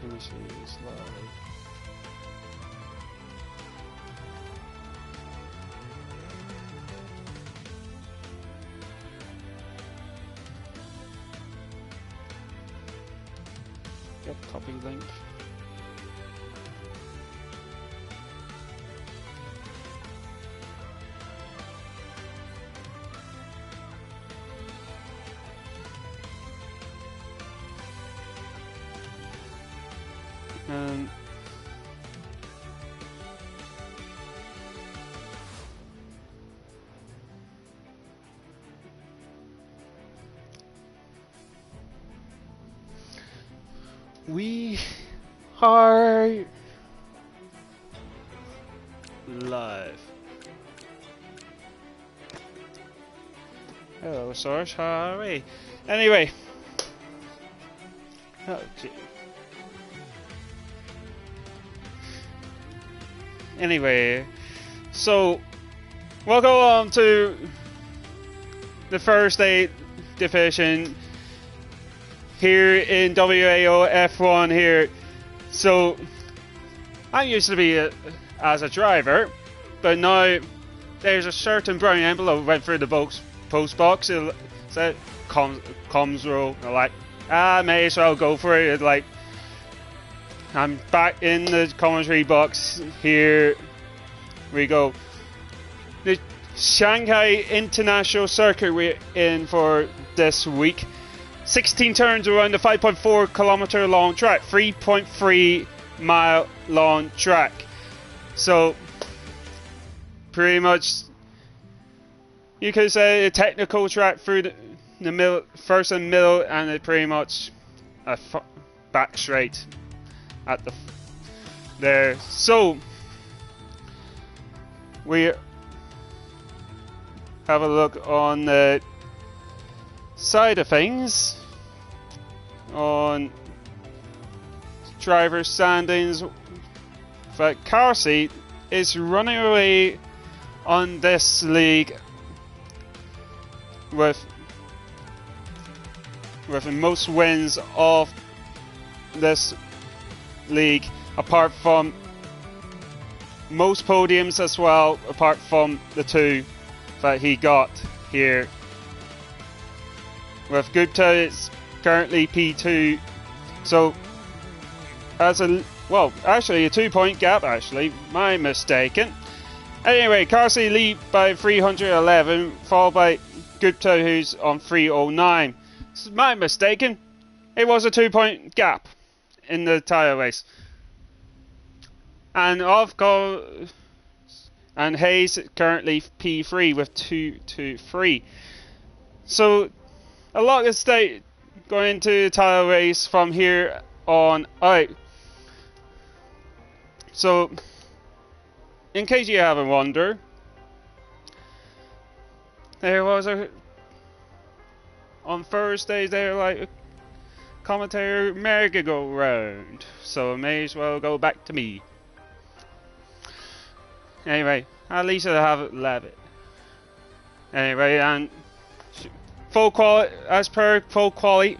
finishes live. Get copy link. And we are live. Hello, Source. How are we? Anyway. Oh, gee. Anyway, so welcome on to the Thursday division here in WAOF1 here. So I used to be as a driver, but now there's a certain brown envelope went through the post box. It said comms roll. I'm like, may as well go for it. Like, I'm back in the commentary box. Here we go. The Shanghai International Circuit we're in for this week. 16 turns around the 5.4 kilometer long track, 3.3 mile long track. So pretty much you could say a technical track through the middle, first and middle, and it pretty much a back straight at the there. So we have a look on the side of things on driver standings. But car seat is running away on this league with the most wins of this league, apart from most podiums as well, apart from the two that he got here. With Gupta, it's currently P2, so as a actually a 2-point gap. Actually, my mistaken. Anyway, Carsey lead by 311, followed by Gupta, who's on 309. This is my mistaken. It was a 2-point gap in the tyre race. And and Hayes currently P3 with 2-3. So a lot of state going into the tyre race from here on out. So in case you haven't wondered, there was on Thursdays there like a commentator merry-go-round, so I may as well go back to me. Anyway, at least I have it. Anyway, and full quality, as per full quality.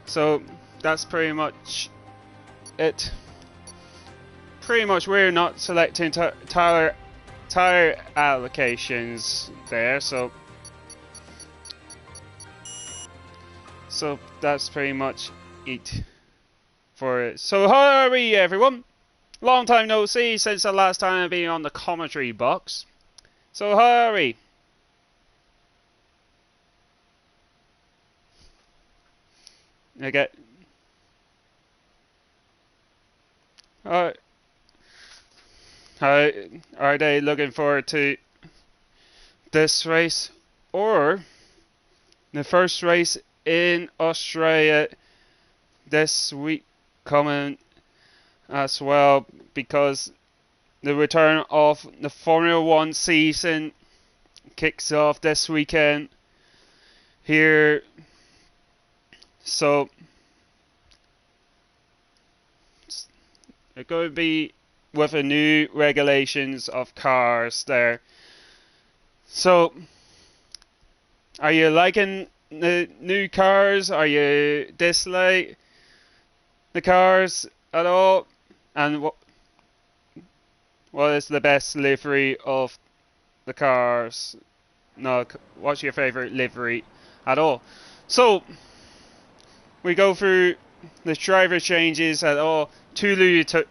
So that's pretty much it. Pretty much we're not selecting tire allocations there, so that's pretty much it for it. So how are we, everyone? Long time no see since the last time I've been on the commentary box. So how are we? Okay. How are they looking forward to this race or the first race in Australia this week coming as well, because the return of the Formula 1 season kicks off this weekend here. So it's going to be with the new regulations of cars there. So are you liking the new cars? Are you dislike the cars at all? And what is the best livery of the cars? No, what's your favorite livery at all? So we go through the driver changes at all. Tulu took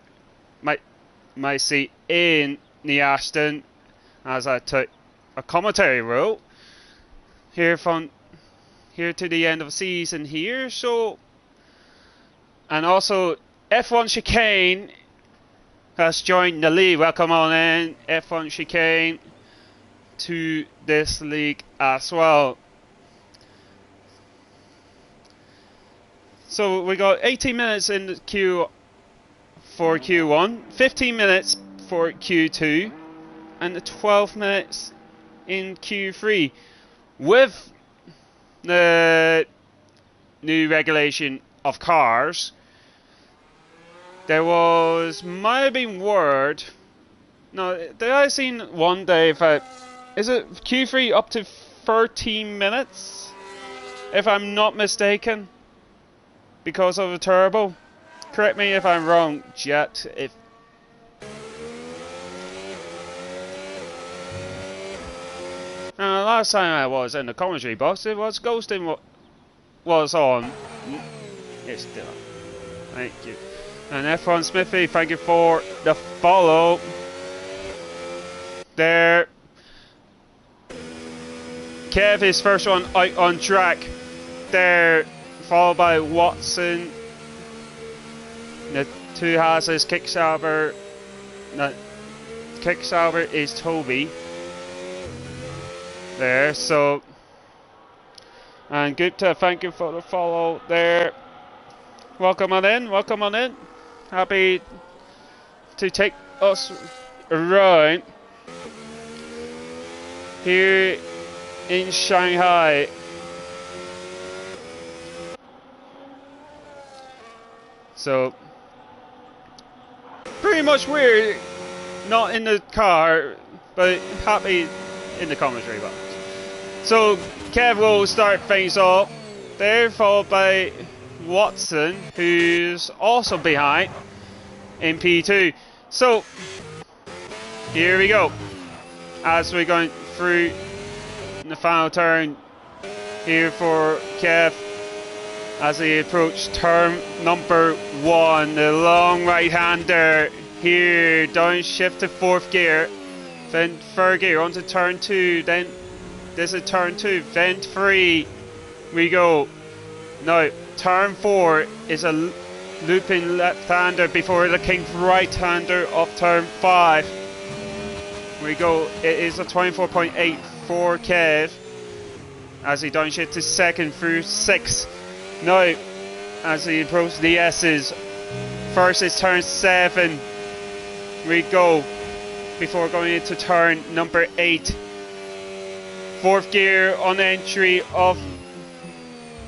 my seat in the Ashton as I took a commentary role here to the end of the season here. So, and also F1 Chicane has joined the league. Welcome on in, F1 Chicane, to this league as well. So we got 18 minutes in the queue for Q1, 15 minutes for Q2, and 12 minutes in Q3. With the new regulation of cars, there might have been word. No, did I seen one day is it Q3 up to 13 minutes? If I'm not mistaken, because of the turbo. Correct me if I'm wrong, Jet. Last time I was in the commentary box, it was Ghosting was on. It's still on. Thank you. And F1 Smithy, thank you for the follow. There. Kev is first one out on track. There, followed by Watson. The two Hases, Kicksauber. No, Kicksauber is Toby. There, so. And Gupta, thank you for the follow there. Welcome on in, welcome on in. Happy to take us around here in Shanghai. So, pretty much weird, not in the car, but happy in the commentary box. So, Kev will start things off there, followed by Watson, who's also behind in P2. So, here we go. As we're going through the final turn here for Kev, as he approached turn number 1, the long right-hander here, downshift to 4th gear, then 3rd gear onto turn 2, then this is turn 2, then 3, we go. Now, turn 4 is a looping left-hander before the king right-hander of turn 5. We go, it is a 24.8 for Kev, as he downshift to 2nd through 6. Now, as he approaches the S's, first is turn 7, we go, before going into turn number 8. 4th gear on entry of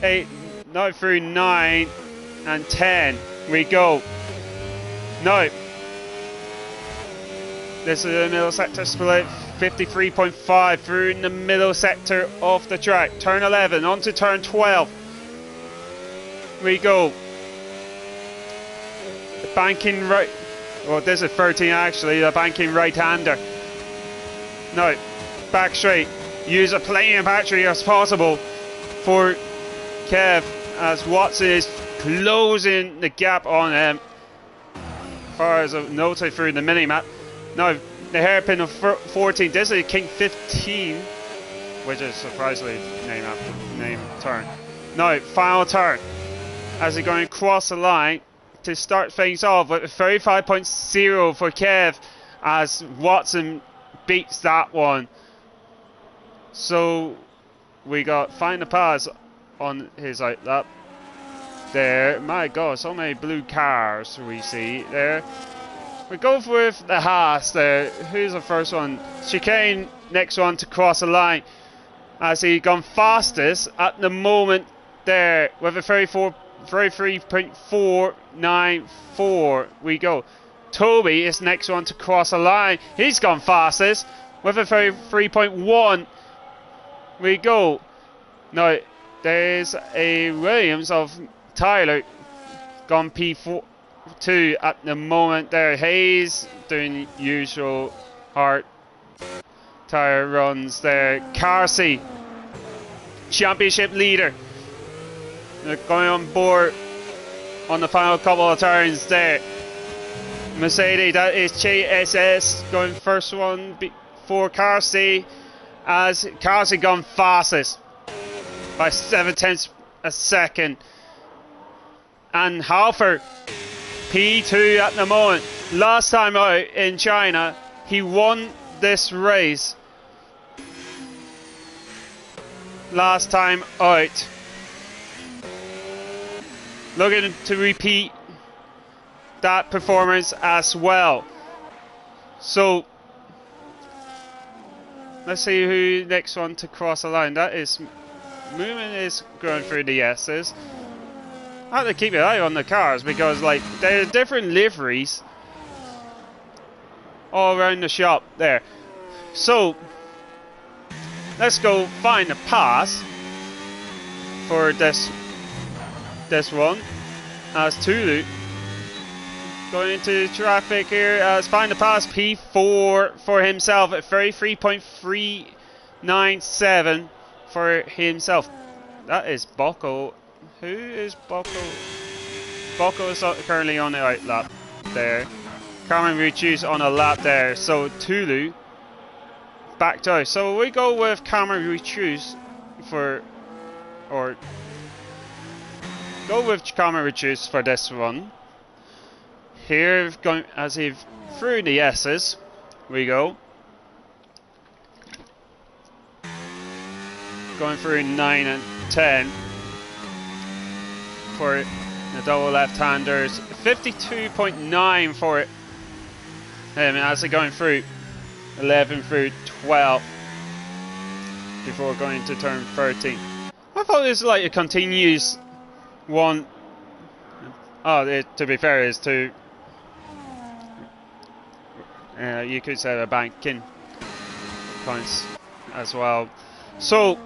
8, now through 9 and 10, we go. Now, this is the middle sector split, 53.5 through in the middle sector of the track. Turn 11 onto turn 12. We go. The banking right. Well, this is 13 actually. The banking right-hander. Now, back straight. Use a plain battery as possible for Kev, as Watson is closing the gap on him. As far as I've noted through the mini-map. Now, the hairpin of 14. This is King 15, which is surprisingly name turn. Now, final turn. As he's going across the line to start things off with a 35.0 for Kev, as Watson beats that one. So we got find the pass on his outlap there. My god, so many blue cars we see there. We go with the Haas there. Who's the first one? Chicane, next one to cross the line, as he gone fastest at the moment there with a 33.494. We go. Toby is next one to cross the line. He's gone fastest with a 33.1. We go. Now, there's a Williams of Tyler gone P2 at the moment there. Hayes doing usual hard tire runs there. Carsey, championship leader, going on board on the final couple of turns there. Mercedes, that is JSS going first one before Carsey, as Carsey gone fastest by 7/10 a second. And Halfer, P2 at the moment. Last time out in China, he won this race. Last time out. Looking to repeat that performance as well. So let's see who next one to cross the line. That is Moomin is going through the S's. I have to keep an eye on the cars because like there's different liveries all around the shop there. So let's go find a pass for this one as Tulu going into traffic here as find the pass P4 for himself at 33.397 for himself. That is Bocco. Who is Bocco? Bocco is currently on the out lap there. Cameron Reduce on a lap there. So Tulu backed out. So we go with Cameron Reduce for, or go with Cameron Reduce for this one. Here, going as he through the S's, we go. Going through 9 and 10 for the double left-handers. 52.9 for it. As they're going through 11 through 12 before going to turn 13. I thought this was like a continuous one. Oh, to be fair, is to you could say a banking points as well. So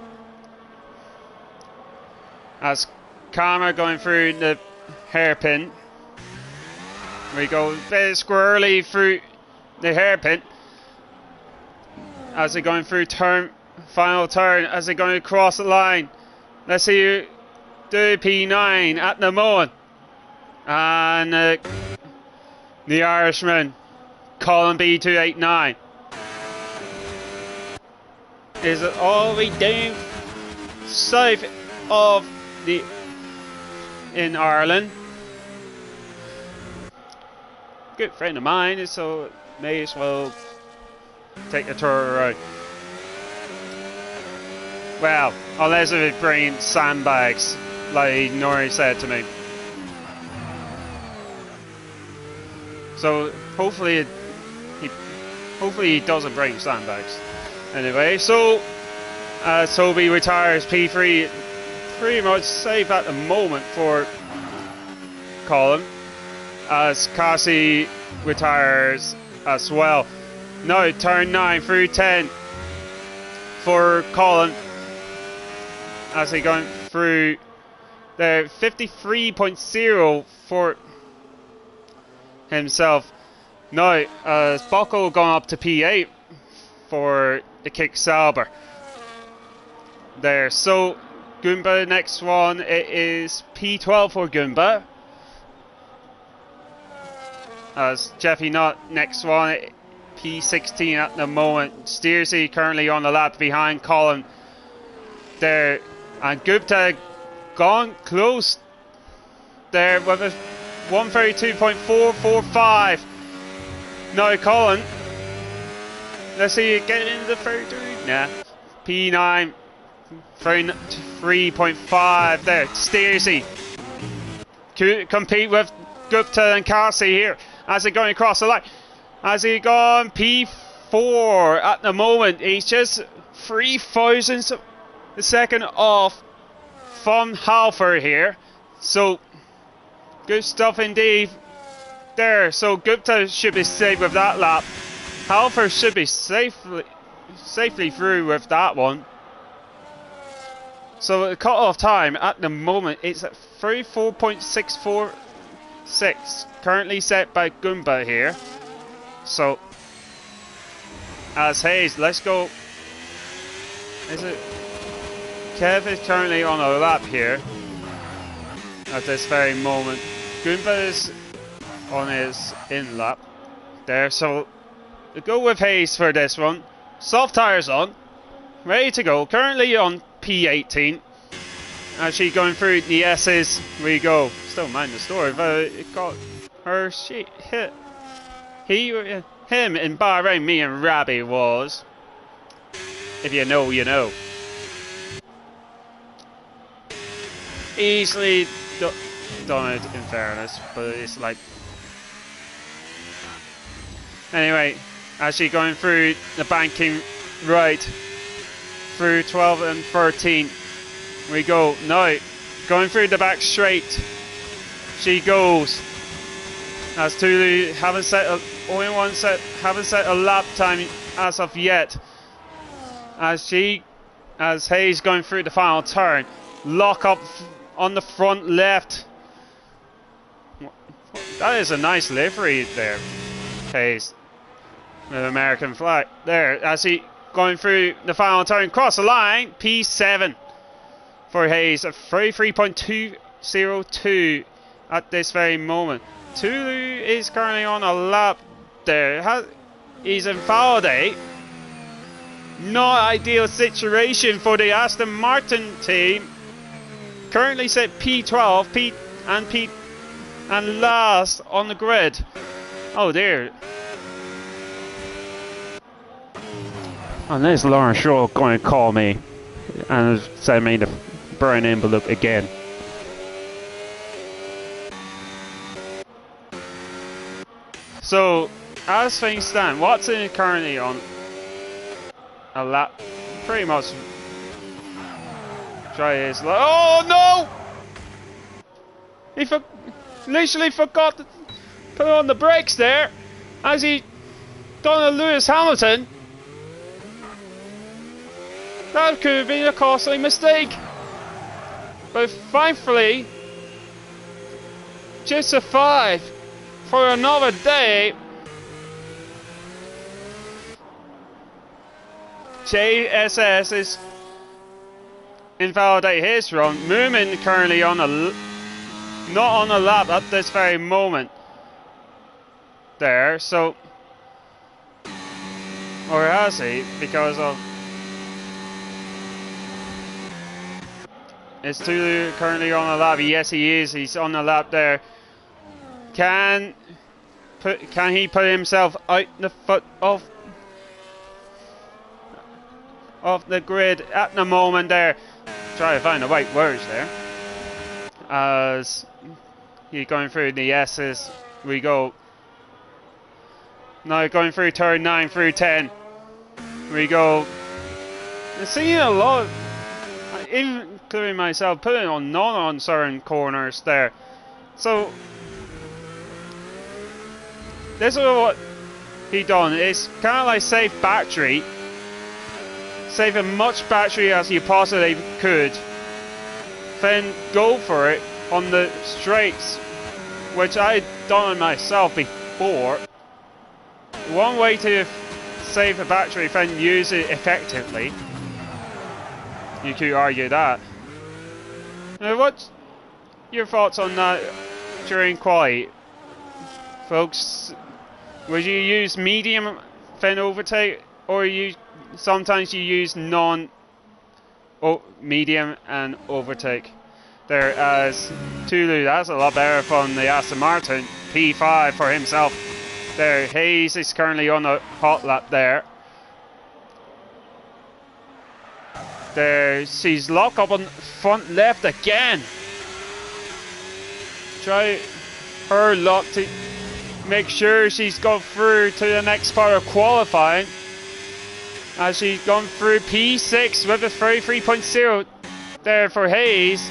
as Karma going through the hairpin, we go very squirrely through the hairpin as they're going through final turn as they're going across the line. Let's see you do P9 at the moment, and the Irishman Colin B289 is all we do south of the in Ireland. Good friend of mine, so may as well take a tour around. Well, unless it brings sandbags, like Nori said to me. So hopefully he doesn't bring sandbags. Anyway, so Toby retires P3, pretty much safe at the moment for Colin, as Cassie retires as well. Now turn 9 through 10 for Colin as he going through the 53.0 for himself. Now Bocco going up to P8 for the kick Sauber there. So Goomba next one, it is P12 for Goomba. As Jeffy Nutt next one, P16 at the moment. Steersy currently on the lap behind Colin there, and Gupta gone close there with a 132.445. Now Colin, let's see you get into the 32. Nah, P9 3.5 there. Steersy compete with Gupta and Carsey here as they're going across the line. As he gone P4 at the moment. He's just 3 thousandths a second off from Halfer here. So good stuff indeed there. So Gupta should be safe with that lap. Halfer should be safely through with that one. So the cut-off time at the moment is at 34.646, currently set by Goomba here. So, as Hayes, let's go. Is it? Kev is currently on a lap here at this very moment. Goomba is on his in lap there, so we'll go with Hayes for this one. Soft tires on, ready to go. Currently on P18. Actually going through the S's, we go. Still mind the story, but it got her shit hit. Him in Bahrain, me and Rabbi was. If you know, you know. Easily done it, in fairness, but it's like. Anyway, actually going through the banking right through 12 and 13. We go now, going through the back straight. She goes. As Tulu haven't set a lap time as of yet. As Hayes going through the final turn, lock up on the front left. That is a nice livery there, Hayes, with American flag there. As he going through the final turn, cross the line, P7 for Hayes at 33.202 at this very moment. Tulu is currently on a lap there. He's in Faraday. Not ideal situation for the Aston Martin team. Currently set P12, and last on the grid. Oh dear. And there's Lauren Shaw going to call me and send me the burn envelope again. So, as things stand, Watson is currently on a lap, pretty much. Try his. Oh no! He literally forgot to put on the brakes there, as he done a Lewis Hamilton. That could have been a costly mistake, but thankfully, just a 5 for another day. JSS is invalidate his run. Moomin currently not on a lap at this very moment. There, so, or has he? Because of is Tulu currently on a lap? Yes, he is. He's on a lap there. Can he put himself out the foot of the grid at the moment there? Try to find the right words there. As he's going through the S's, we go. Now going through turn 9 through 10. We go. I'm seeing a lot, even including myself, putting on non-uncertain corners there. So this is what he done. It's kind of like save battery. Save as much battery as you possibly could. Then go for it on the straights, which I'd done myself before. One way to save a battery, then use it effectively. You could argue that. Now, what's your thoughts on that during quali, folks? Would you use medium then overtake, or sometimes you use medium and overtake? There as Tulu, that's a lot better from the Aston Martin. P5 for himself. There, Hayes is currently on a hot lap there. There, she's locked up on front left again. Try her luck to make sure she's got through to the next part of qualifying. As she's gone through P6 with a 33.0 there for Hayes.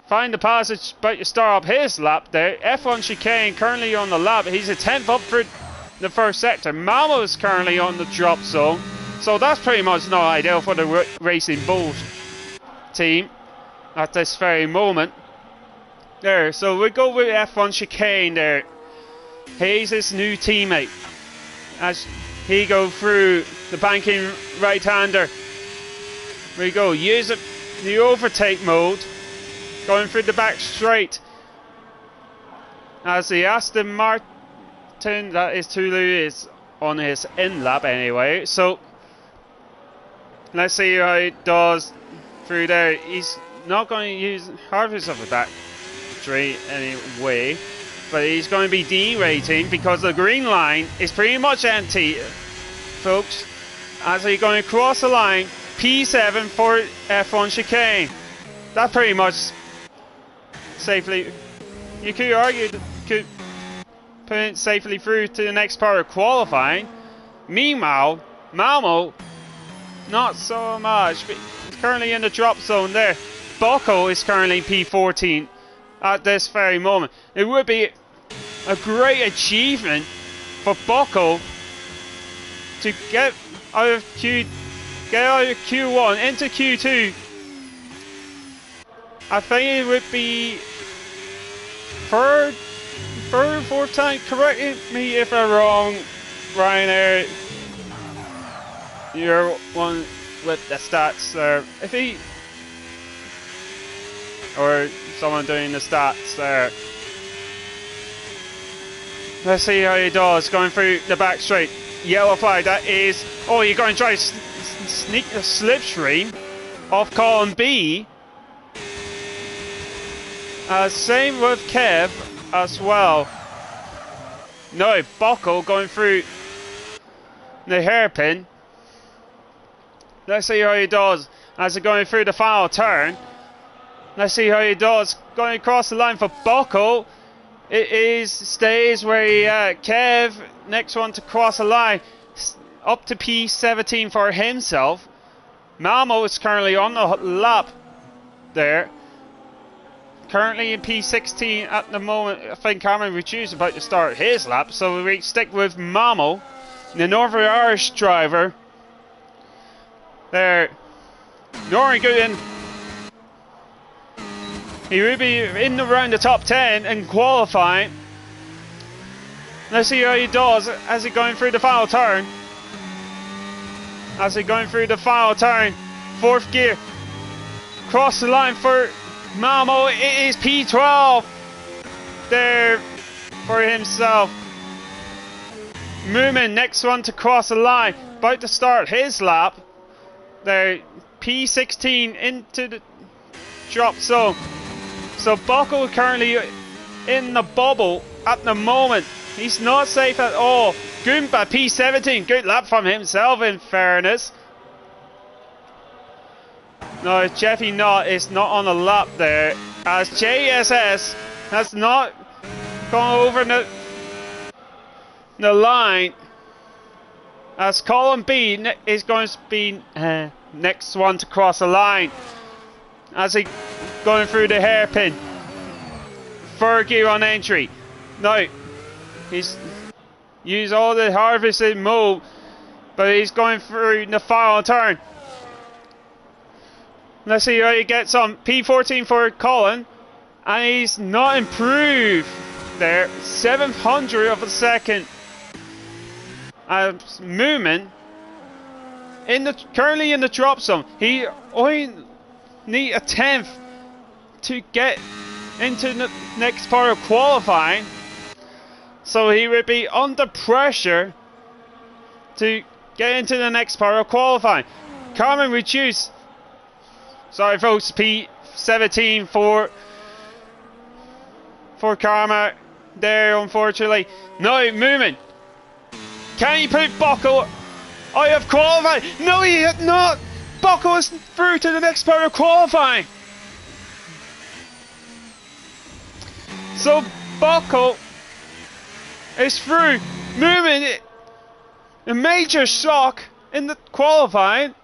Find the passage, but you start up his lap there. F1 chicane currently on the lap. He's a 10th up for the first sector. Malmo is currently on the drop zone. So that's pretty much not ideal for the Racing Bulls team. at this very moment. There, so we go with F1 chicane there. He's his new teammate as he go through the banking right-hander. We go, use it, the overtake mode, going through the back straight. As the Aston Martin, that is Tulu, is on his in lap anyway. So let's see how he does through there. He's not going to use harvest of that straight anyway, but he's going to be derating because the green line is pretty much empty, folks. As he's going to cross the line, P7 for F1 chicane. That pretty much safely, you could argue, could put it safely through to the next part of qualifying. Meanwhile, Malmo, not so much, but currently in the drop zone there. Bocco is currently P14 at this very moment. It would be a great achievement for Bocco to get out of Q1 into Q2. I think it would be third, fourth time. Correct me if I'm wrong, Ryanair. You're one with the stats there. If he or someone doing the stats there. Let's see how he does going through the back straight. Yellow flag. That is. Oh, you're going to try to sneak the slipstream off column B. Same with Kev as well. No, Bocco going through the hairpin. Let's see how he does as he's going through the final turn. Let's see how he does going across the line for Bocco. It is stays where he Kev next one to cross the line up to P17 for himself. Malmo is currently on the lap there. Currently in P16 at the moment. I think Cameron Ritchie is about to start his lap, so we stick with Malmo, the Northern Irish driver. There, Norrie Gooden. He will be in around the top 10 in qualifying. Let's see how he does as he's going through the final turn. As he's going through the final turn, fourth gear, cross the line for Malmo. It is P12 there for himself. Moomin, next one to cross the line, about to start his lap. There, P16 into the drop zone. So Bocco currently in the bubble at the moment. He's not safe at all. Goomba P17, good lap from himself in fairness. No, Jeffy Knott is not on the lap there, as JSS has not gone over the line, as column B is going to be next one to cross the line as he going through the hairpin. Third gear on entry. No, he's used all the harvesting mode, but he's going through the final turn. Let's see how he gets on. P14 for Colin, and he's not improved there. 700 of a second. Moomin currently in the drop zone. He only need a 10th to get into the next part of qualifying, so he would be under pressure to get into the next part of qualifying. Carmen reduce. Sorry folks, P17 for Karma there, unfortunately. No, Moomin. Can he put Bocco out of qualifying? No, he had not. Bocco is through to the next part of qualifying. So Bocco is through. Moomin, a major shock in the qualifying.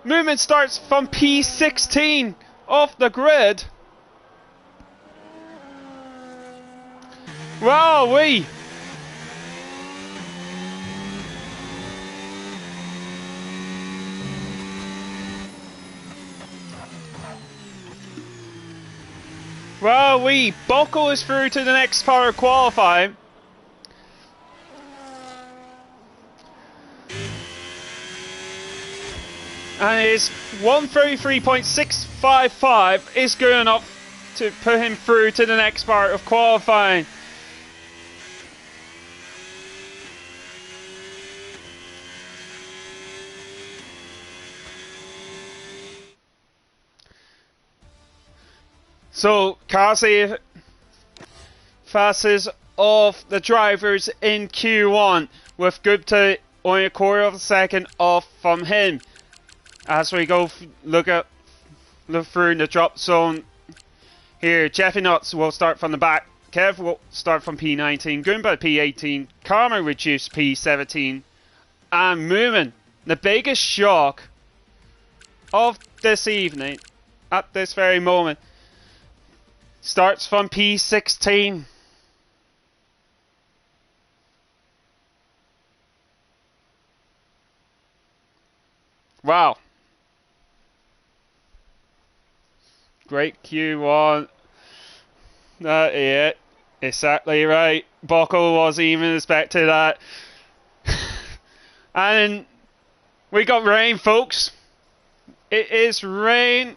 Moomin starts from P16 off the grid. Wow, we. Well, Buckle is through to the next part of qualifying. And his 133.655 is good enough to put him through to the next part of qualifying. So, Kasi fastest of the drivers in Q1, with Gupta only a quarter of a second off from him. As we go look through the drop zone here, Jeffy Nuts will start from the back. Kev will start from P19, Goomba P18, Karma reduced P17, and Moomin, the biggest shock of this evening at this very moment, starts from P16. Wow. Great Q1. That is it. Exactly right. Buckle wasn't even expecting that. And we got rain, folks. It is rain,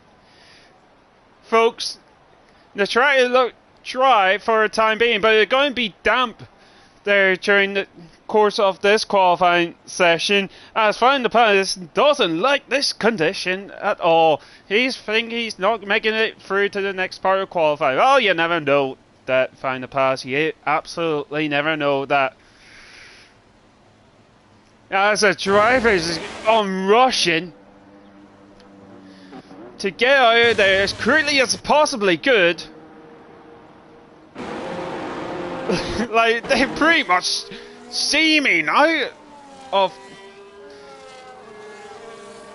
folks. The track look dry for the time being, but it's going to be damp there during the course of this qualifying session, as Van der Paas doesn't like this condition at all. He's not making it through to the next part of qualifying. Oh, you never know that, Van der Paas. You absolutely never know that. As a driver is on rushing to get out of there as quickly as possibly could. Like, they pretty much see me now out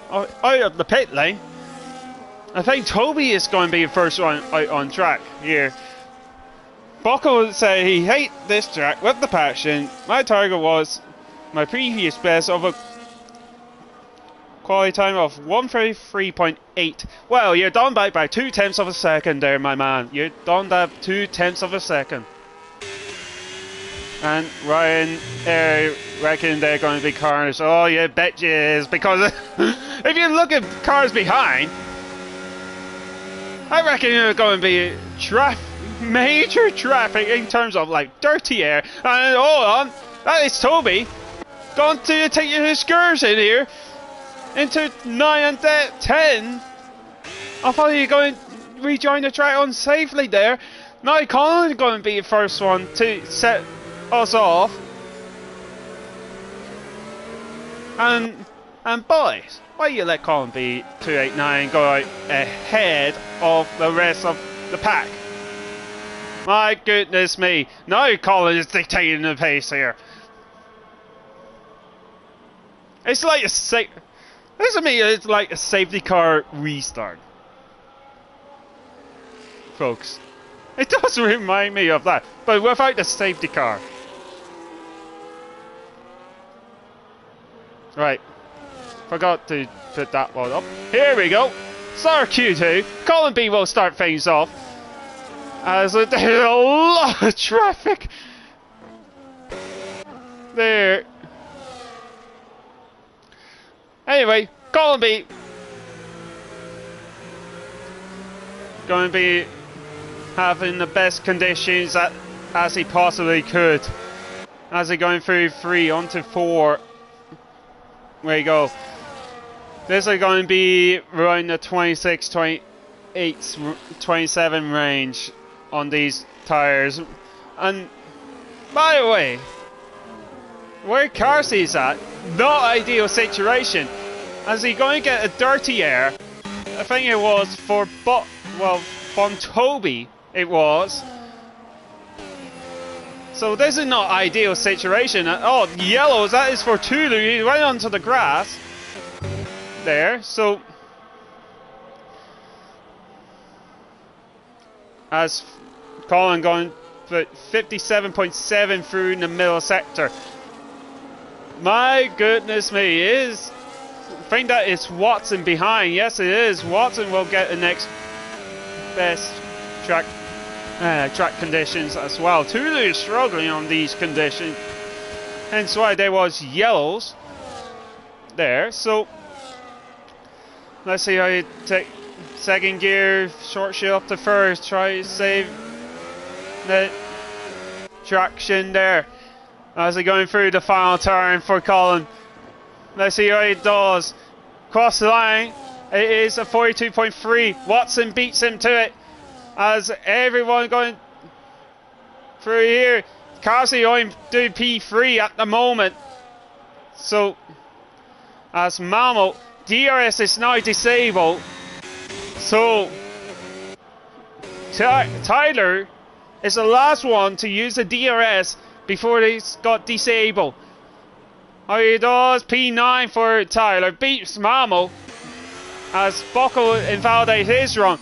of the pit lane. I think Toby is going to be the first one out on track here. Buckle would say he hates this track with the passion. My target was my previous best of a quality time of 133.8. Well, you're done by 0.2 of a second there, my man. You're done that 0.2 of a second. And Ryan reckon they're going to be cars. Oh, you bet you is, because if you look at cars behind, I reckon you're going to be major traffic in terms of like dirty air. And hold on, that is Toby going to take your excursion here into 9 and 10. I thought you were going to rejoin the track unsafely there. Now Colin's going to be the first one to set us off. And boys, why you let Colin be 289 go out ahead of the rest of the pack? My goodness me, now Colin is dictating the pace here. It's like a it's like a safety car restart, folks. It does remind me of that, but without the safety car. Right, forgot to put that one up. Here we go. Start Q2. Colin B will start things off. As there's a lot of traffic there. Anyway, Colin B going to be having the best conditions as he possibly could. As he going through 3 onto 4. There you go. This is going to be around the 26, 28, 27 range on these tires. And by the way, where Carsey's at, not ideal situation. As he going to get a dirty air, I think it was from Toby it was. So this is not ideal situation. Oh, yellows, that is for Tulu. He went onto the grass there. So as Colin going for 57.7 through in the middle sector. My goodness me, I think that is Watson behind. Yes, it is. Watson will get the next best track track conditions as well. Tulu is struggling on these conditions, hence why there was yellows there. So let's see how you take second gear, short shift up to first, try to save the traction there as they're going through the final turn for Colin. Let's see how he does. Cross the line, it is a 42.3. Watson beats him to it as everyone going through here. Carsey only do P3 at the moment. So as Malmo, DRS is now disabled. So Tyler is the last one to use the DRS before it's got disabled. How he does P9 for Tyler, beats Malmo as Buckle invalidates his run.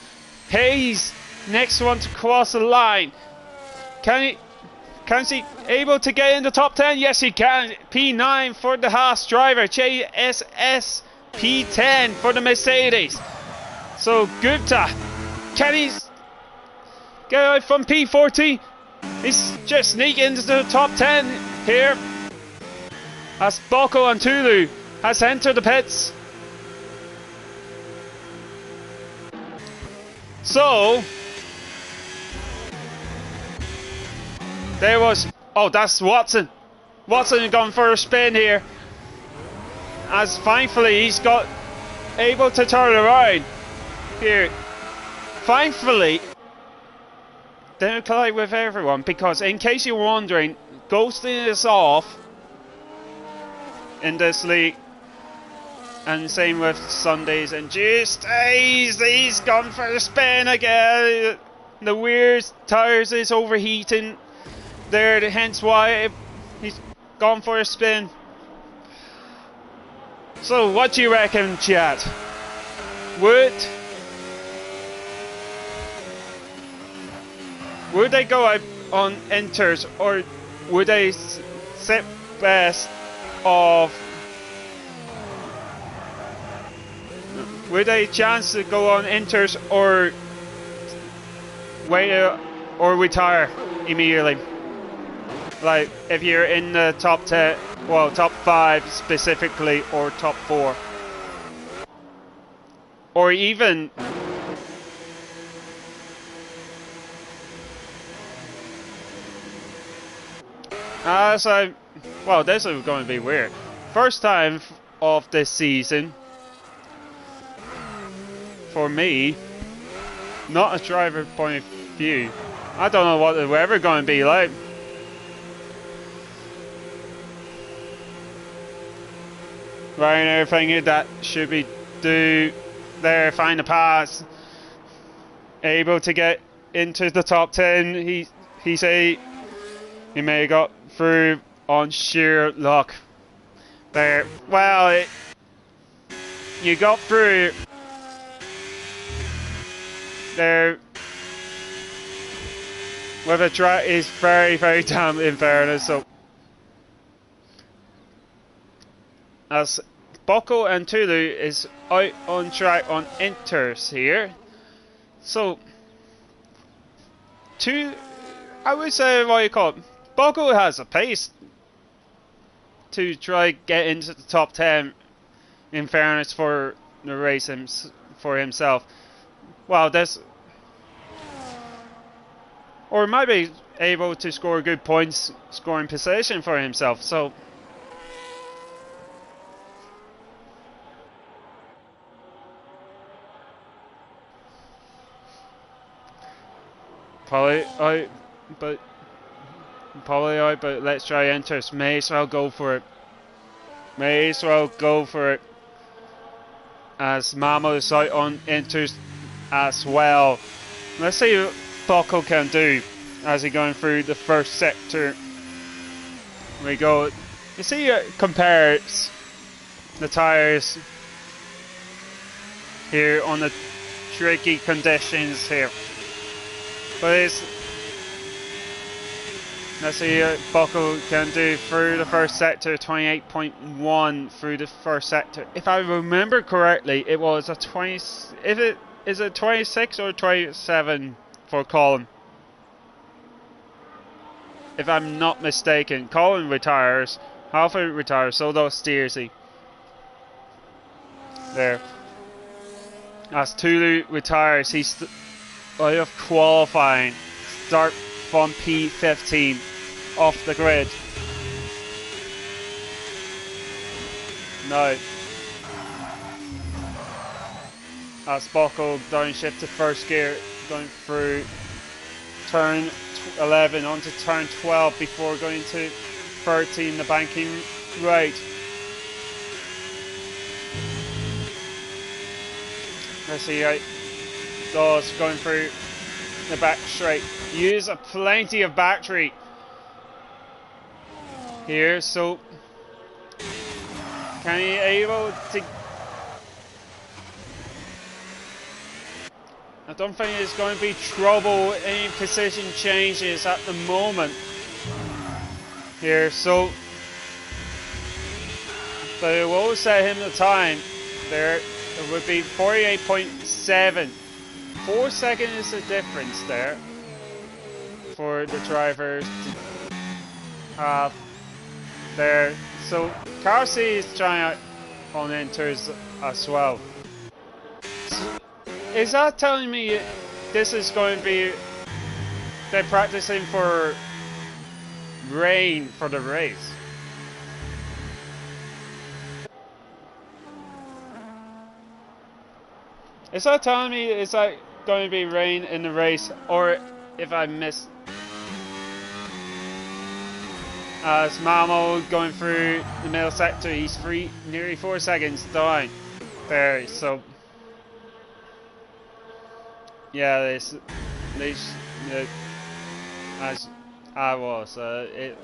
Hayes next one to cross the line. Can he able to get in the top 10? Yes, he can. P9 for the Haas driver. JSS P10 for the Mercedes. So Gupta, can he get out from P14? He's just sneaking into the top 10 here as Boko and Tulu has entered the pits. So there was, oh, that's Watson. Watson gone for a spin here as thankfully he's got able to turn around here. Thankfully don't collide with everyone, because in case you're wondering, ghosting is off in this league, and same with Sundays and Tuesdays. He's gone for a spin again. The weird tires is overheating there, hence why he's gone for a spin. So what do you reckon, chat? Would they go out on inters, or would they sit best of? Would they chance to go on inters, or wait or retire immediately? Like if you're in the top 10, well, top 5 specifically, or top 4, or even well, this is going to be weird. First time of this season for me, not a driver point of view. I don't know what the weather going to be like. Right, everything that should be do there, find the pass, able to get into the top 10. He say he may have got through on sheer luck there. Well, you got through there with a track is very, very damn in fairness. So as Boko and Tulu is out on track on inters here, so I would say, what you call it, Boko has a pace to try get into the top 10 in fairness for the race for himself. Well, this, or might be able to score good points scoring position for himself. So probably out, but let's try enters. May as well go for it. May as well go for it. As Mamo is out on enters as well. Let's see what Boko can do as he going through the first sector. We go. You see, it compares the tires here on the tricky conditions here. But it's, let's see what Boko can do through the first sector. 28.1 through the first sector. If I remember correctly, it was a 20. If it is a 26 or 27 for Colin. if I'm not mistaken. Colin retires, Halford retires, so does Steersy. There. As Tulu retires, he's out of qualifying. Start from P15 off the grid. No. As Bocco downshift to first gear, going through turn 11 onto turn 12 before going to 13, the banking right. Let's see how Dawes going through the back straight. Use a plenty of battery here, so can he able to? I don't think there's going to be trouble, any position changes at the moment here, so but it will set him the time there. It would be 48.7. 4 seconds is the difference there for the drivers to have there. So Car C is trying out on enters as well. So, is that telling me this is going to be they're practicing for rain for the race? Is that telling me is that going to be rain in the race, or if I miss? As Mamo going through the middle sector, he's nearly 4 seconds down there. So yeah, this as I was, the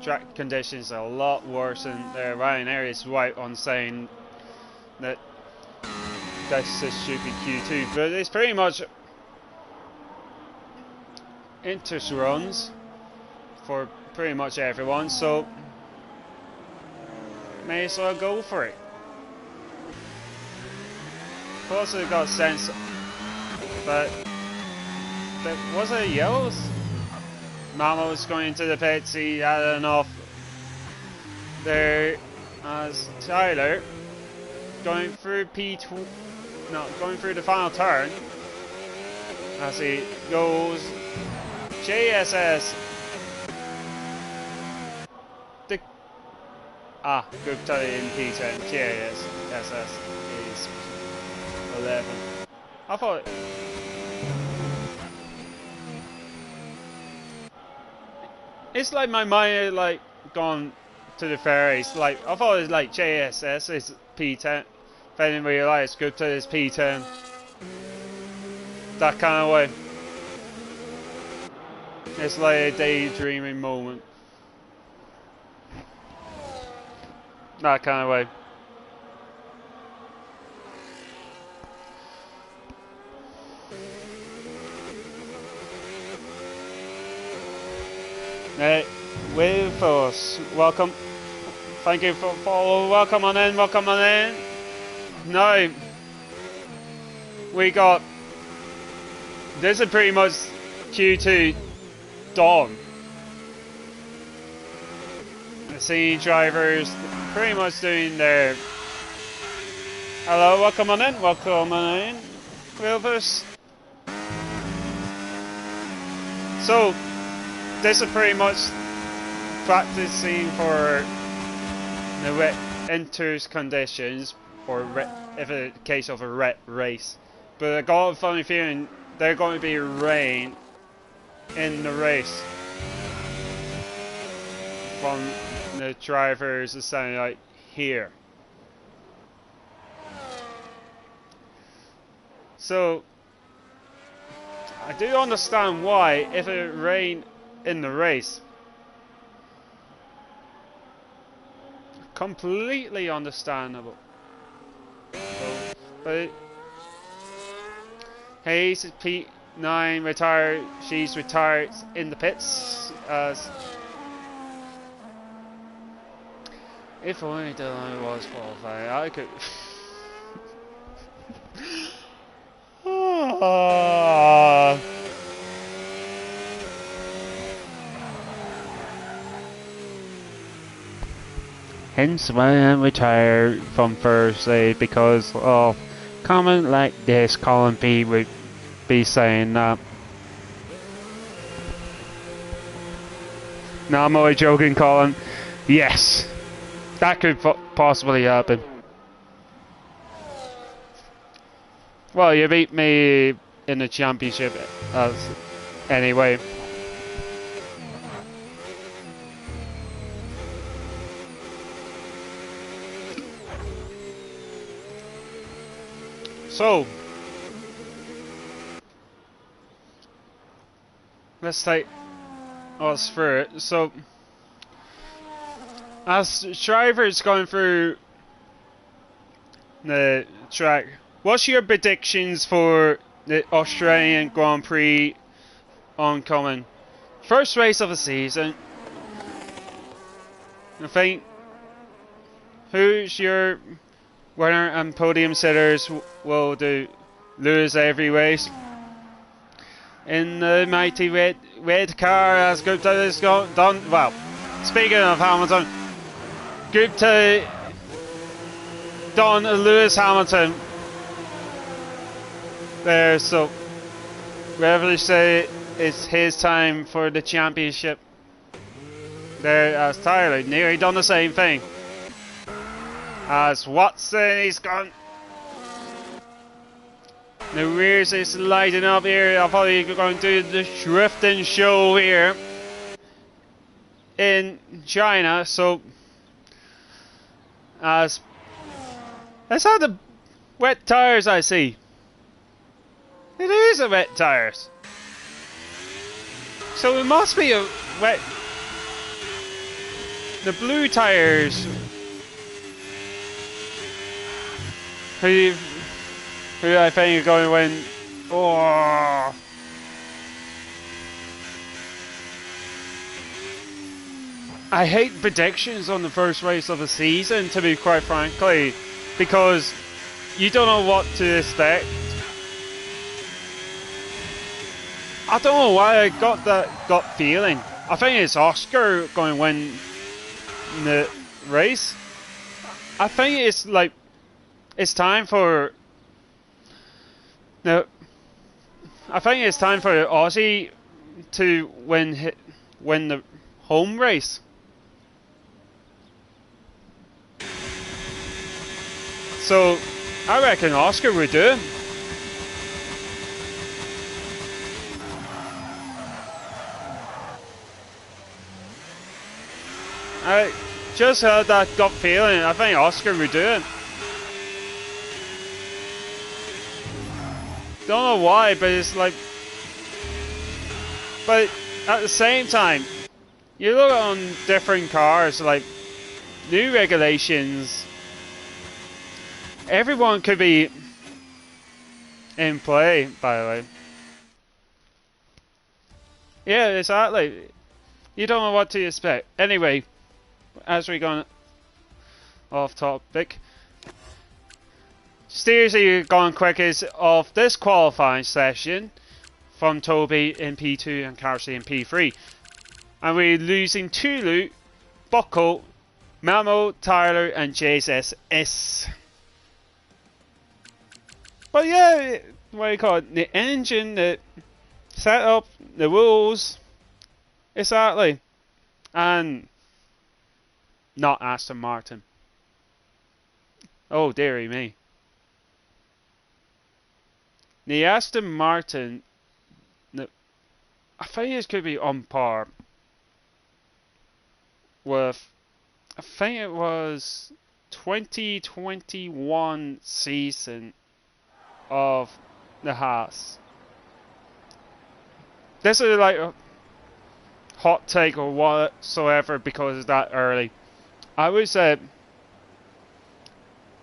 track conditions are a lot worse, and Ryanair is right on saying that this should be Q2, but it's pretty much interest runs for pretty much everyone, so may as well go for it. Plus it got sense, but was it yellows? Mama was going to the pits, he had enough there as Tyler going through P2. No, going through the final turn as he goes JSS. Gupta in P10. JSS is 11. I thought it's like my mind had like gone to the ferries. Like I thought it was like JSS is P10. I didn't realise Gupta is P10. That kind of way. It's like a daydreaming moment. That kind of way. With us, welcome. Thank you for following. Welcome on in. Welcome on in. No, we got this is pretty much Q2 dawn. The scene drivers pretty much doing their hello, welcome on in, Wilbers. So this is pretty much practicing for the wet enters conditions, or if it's a case of a wet race. But I got a funny feeling there's going to be rain in the race from the drivers standing like here. So I do understand why if it rained in the race. Completely understandable. So, but Hayes P9 retired. She's retired in the pits. If only Dylan was qualified, I could. Hence why I'm retired from first aid, because of comment like this. Colin B would be saying that. No, I'm only joking, Colin. Yes, that could possibly happen. Well, you beat me in the championship anyway. So, let's take us through it. So, as drivers going through the track, what's your predictions for the Australian Grand Prix oncoming? First race of the season. I think, who's your winner and podium sitters will lose every race? In the mighty red car as Gupta is done. Well, speaking of Hamilton, Gupta done Lewis Hamilton there, so wherever they say it's his time for the championship. There as Tyler nearly done the same thing. As Watson, he's gone. The rears is lighting up here. I'm probably going to do the drifting show here in China. So, as that's how the wet tires I see. It is a wet tires. So it must be a wet. The blue tires. Who I think are going to win? Oh. I hate predictions on the first race of the season, to be quite frankly, because you don't know what to expect. I don't know why I got that gut feeling. I think it's Oscar going to win the race. I think it's like it's time for I think it's time for Aussie to win the home race. So I reckon Oscar would do it. I just had that gut feeling. I think Oscar would do it. Don't know why, but it's like. But at the same time, you look on different cars, like new regulations. Everyone could be in play, by the way. Yeah, exactly. You don't know what to expect. Anyway, as we go off topic. Seriously, going quickest of this qualifying session from Toby in P2 and Carsey in P3. And we're losing Tulu, Buckle, Mamo, Tyler and JSS. But yeah, what do you call it? The engine, the setup, the rules, exactly. And not Aston Martin. Oh, dearie me. The Aston Martin, I think it could be on par with, I think it was 2021 season of the Haas. This is like a hot take or whatsoever because it's that early. I would say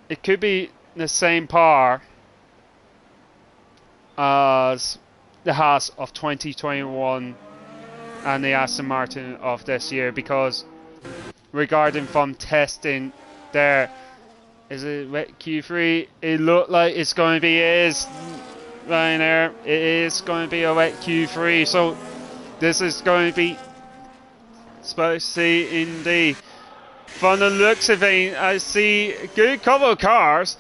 it could be the same par as the Haas of 2021 and the Aston Martin of this year, because regarding from testing there, is it wet Q3? It looked like it's going to be, right there, it is going to be a wet Q3, so this is going to be spicy indeed. From the looks of it, I see a good couple of cars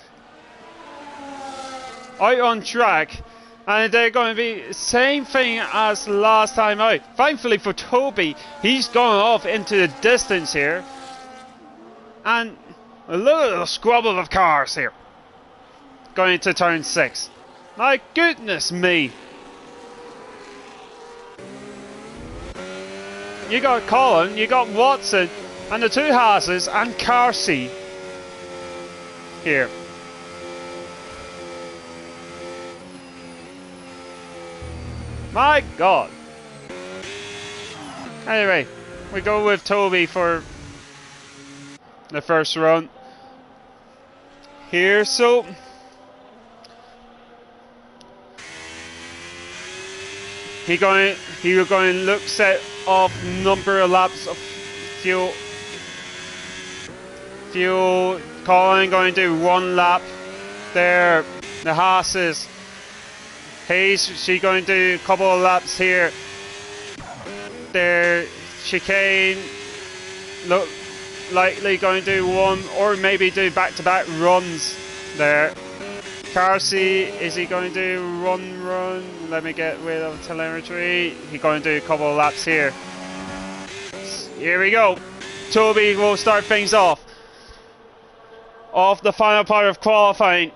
out on track, and they're going to be the same thing as last time out. Thankfully for Toby, he's gone off into the distance here, and look at the squabble of cars here going into turn 6. My goodness me. You got Colin, you got Watson, and the two Haas's, and Carsey here. My God. Anyway, we go with Toby for the first run here. So he will go and look set off number of laps of fuel. Colin going to do 1 lap there. The Haas's. Hayes, she going to do a couple of laps here. There, chicane. Look, likely going to do 1 or maybe do back-to-back runs there. Carsey, is he going to do run? Let me get rid of telemetry. He's going to do a couple of laps here. Here we go. Toby will start things off the final part of qualifying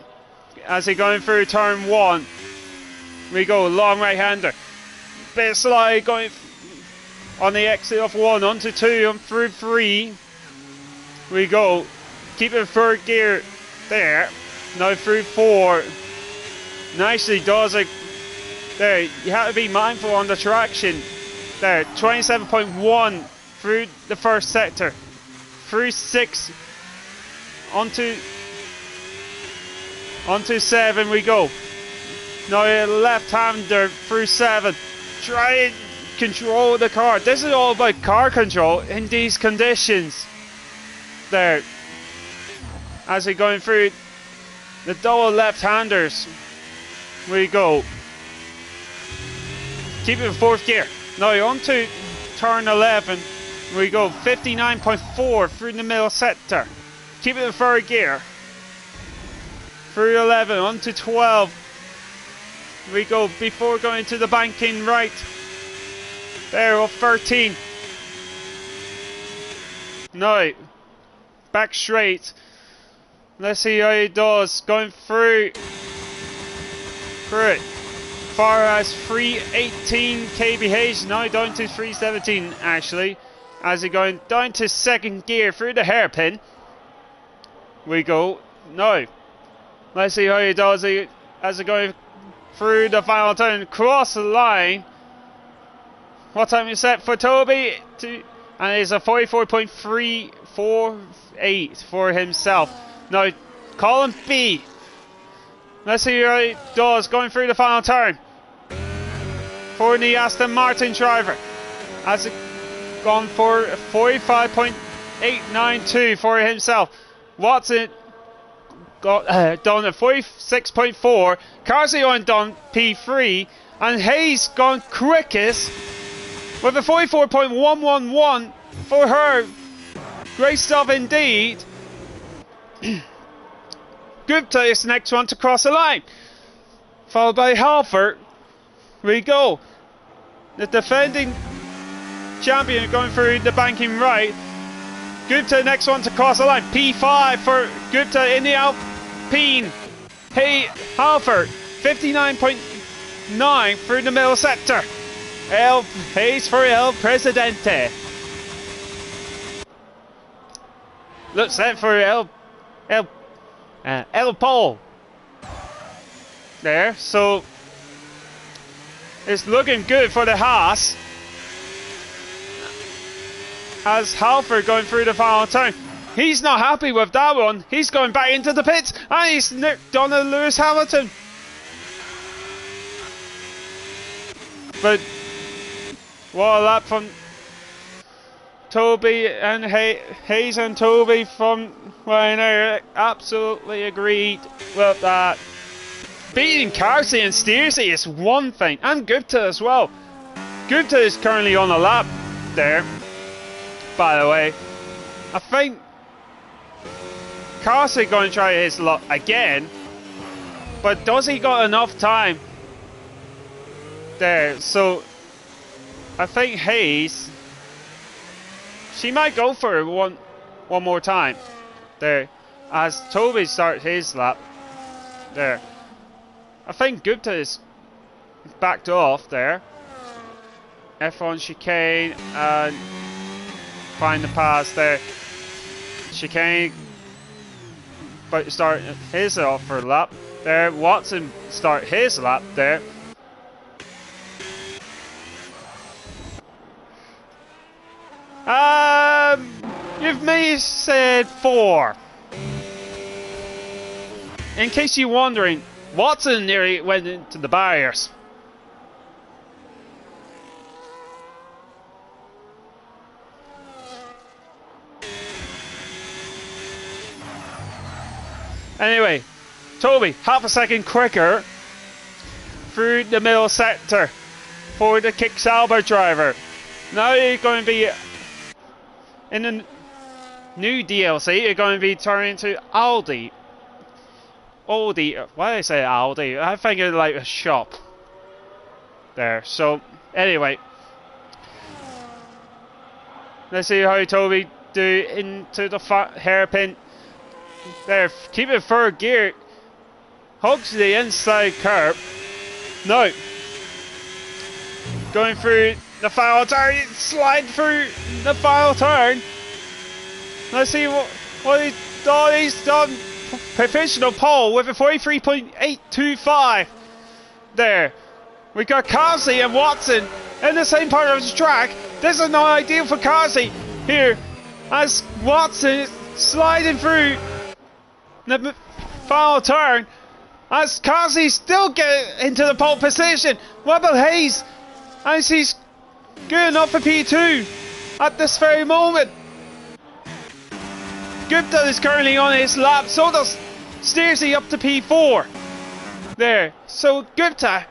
as he going through turn 1. We go long right-hander. Bit slide going on the exit of 1 onto 2 and through 3. We go. Keep it 3rd gear there. Now through 4. Nicely does it. There, you have to be mindful on the traction. There, 27.1 through the first sector. Through 6. Onto 7 we go. Now a left-hander through 7. Try and control the car. This is all about car control in these conditions. There. As we're going through the double left-handers. We go. Keep it in 4th gear. Now onto turn 11. We go 59.4 through the middle sector. Keep it in 3rd gear. Through 11 onto 12. We go before going to the banking right. There, off 13. Now, back straight. Let's see how he does. Going through. Far as 318 kbh. Now down to 317 actually. As he going down to 2nd gear through the hairpin. We go. Now, let's see how he does as he going through the final turn, cross the line. What time is set for Toby? And it's a 44.348 for himself. Now, Colin B. Let's see how he does going through the final turn. For the Aston Martin driver. Has it gone for 45.892 for himself. Watson got done at 46.4. Carsey on done P3, and Hayes gone quickest with a 44.111 for her. Great stuff indeed. Gupta is the next one to cross the line, followed by Halford. We go. The defending champion going through the banking right. Gupta next one to cross the line. P5 for Gupta in the Alpine. Hey, Halford, 59.9 through the middle sector. Hayes for El Presidente. Looks set for El Pole. There, so it's looking good for the Haas. As Halford going through the final turn. He's not happy with that one. He's going back into the pits. And he's nicked on Lewis Hamilton. But what a lap from Toby and Hayes and Toby from Ryanair. Absolutely agreed with that. Beating Carsey and Steersy is one thing. And Gupta as well. Gupta is currently on a lap there, by the way. I think Carsey going to try his luck again, but does he got enough time there? So I think Hayes, she might go for it one more time there as Toby starts his lap there. I think Gupta is backed off there. F1 chicane and find the pass there. Chicane, but start his off for a lap there. Watson start his lap there. You've may said 4. In case you're wondering, Watson nearly went into the barriers. Anyway, Toby, half a second quicker through the middle sector for the Kick Sauber driver. Now you're going to be in the new DLC, you're going to be turning to Aldi. Aldi, why did I say Aldi? I think it's like a shop there. So, anyway, let's see how Toby do into the hairpin. There, keep it third gear. Hugs the inside curb. No. Going through the final turn. Slide through the final turn. Let's see what he's done. He's done provisional pole with a 43.825. There. We got Carsey and Watson in the same part of the track. This is not ideal for Carsey here as Watson is sliding through the final turn as Carsey still get into the pole position. What about Hayes? As he's good enough for P2 at this very moment. Gupta is currently on his lap, so does Steersy up to P4 there. So Gupta,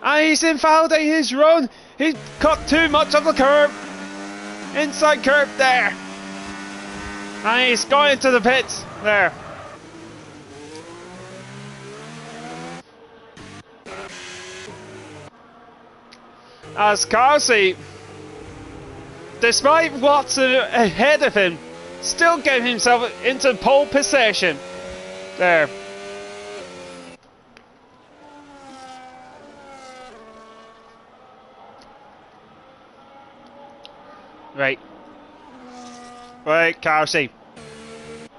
and he's invalidating his run. He cut too much of the curb, inside curb there. And he's going into the pits there. As Carsey, despite Watson ahead of him, still getting himself into pole position there. Right. Right, Carsey.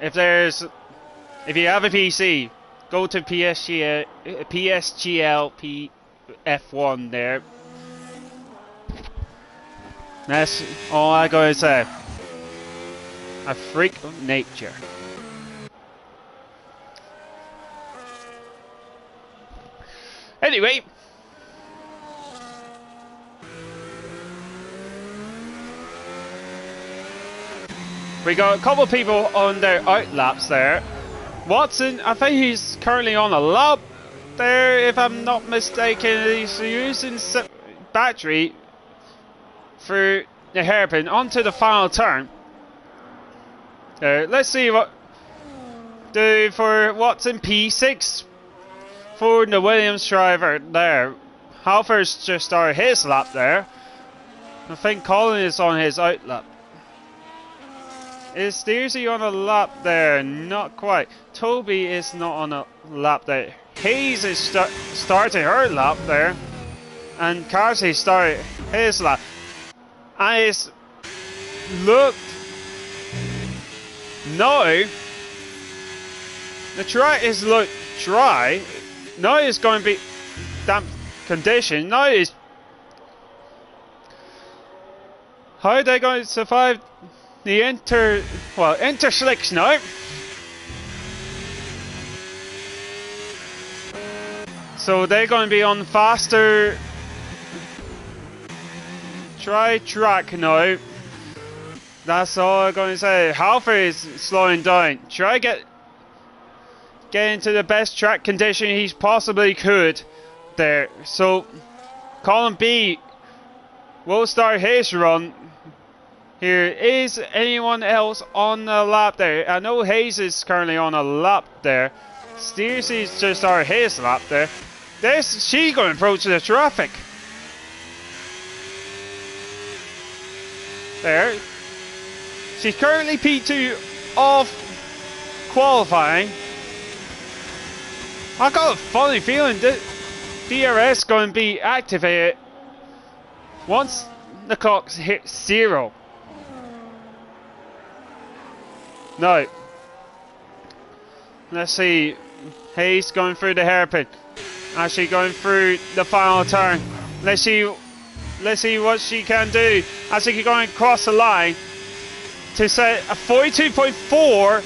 If you have a PC, go to PSGL F1 there. That's all I gotta say. A freak of nature. Anyway. We got a couple of people on their out laps there. Watson, I think he's currently on a lap there, if I'm not mistaken. He's using battery through the hairpin onto the final turn. Let's see what do for Watson. P6 for the Williams driver there. Halford's just started his lap there. I think Colin is on his out lap. Is Steersy on a lap there? Not quite. Toby is not on a lap there. Hayes is starting her lap there. And Carsey started his lap. And it's looked now the track is looked dry. Now it's going to be damp condition. Now it's how are they going to survive the interslicks now? So they're going to be on faster track now. That's all I'm going to say. Halford is slowing down. Try get into the best track condition he possibly could there. So Colin B will start his run here. Is anyone else on the lap there? I know Hayes is currently on a lap there. Stacey's just started his lap there. There's she going to approach the traffic. There. She's currently P2 of qualifying. I got a funny feeling that DRS going to be activated once the clock hits 0. No. Let's see. Hayes going through the hairpin. Actually going through the final turn. Let's see what she can do. As she going across the line to set a 42.4.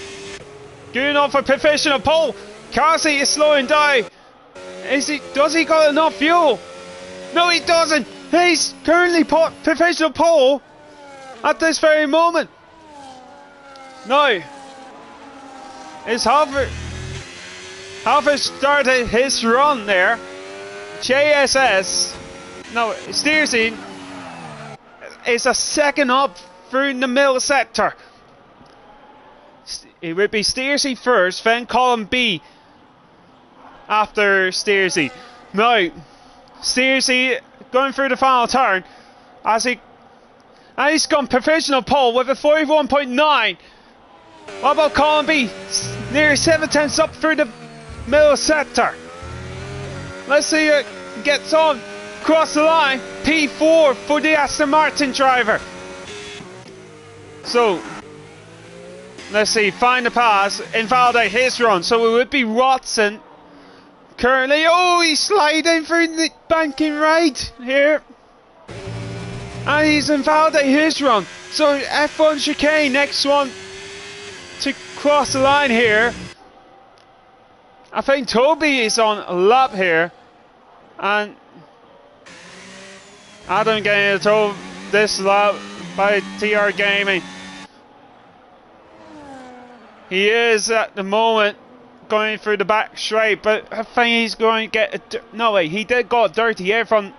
Going on for professional pole. Carsey is slowing down. Does he got enough fuel? No, he doesn't. He's currently professional pole at this very moment. No. It's Halford. Halford started his run there. JSS. No, Stierstein is a second up through the middle sector. It would be Stiersey first, then column B after Stiersey. Now, Stiersey going through the final turn as he's gone professional pole with a 41.9. What about column B? Nearly 7/10 up through the middle sector. Let's see who gets on. Cross the line. P4 for the Aston Martin driver. So, let's see. Find the pass. Invalidate his run. So it would be Watson. Currently, he's sliding through the banking right here. And he's invalidated his run. So F1 chicane, next one to cross the line here. I think Toby is on a lap here. And Adam getting told this lap by TR Gaming. He is at the moment going through the back straight, but I think he's going to get no way, he did got dirty air from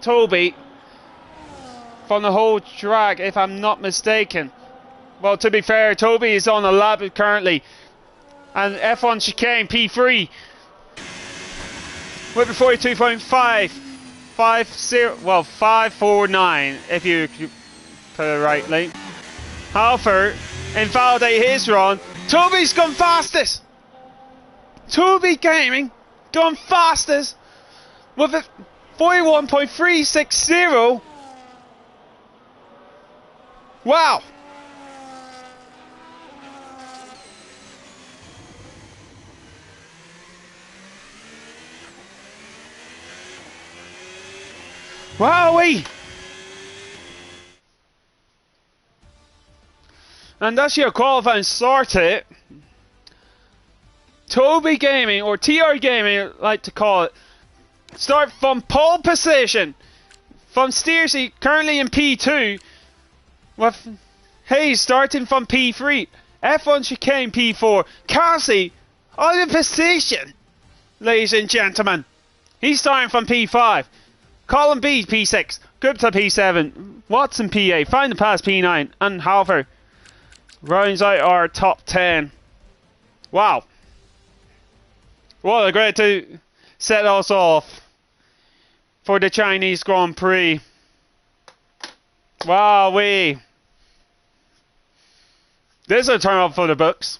Toby from the whole track, if I'm not mistaken. Well, to be fair, Toby is on a lap currently, and F1 chicane P3 with a 42.5, 549 if you put it rightly. Halford invalidate his run. Toby's gone fastest. Toby Gaming gone fastest with a 41.360. Wow. Wowee. And that's your qualifying sorted. Toby Gaming, or TR Gaming, like to call it, start from pole position. From Stiersey, currently in P2, with Hayes starting from P3. F1 chicane P4. Carsey out of position, ladies and gentlemen. He's starting from P5. Column B P6. Gupta P7. Watson P8. Find the pass P9. And Halford rounds out our top 10. Wow. What a great to set us off for the Chinese Grand Prix. Wowee. This is a turn up for the books.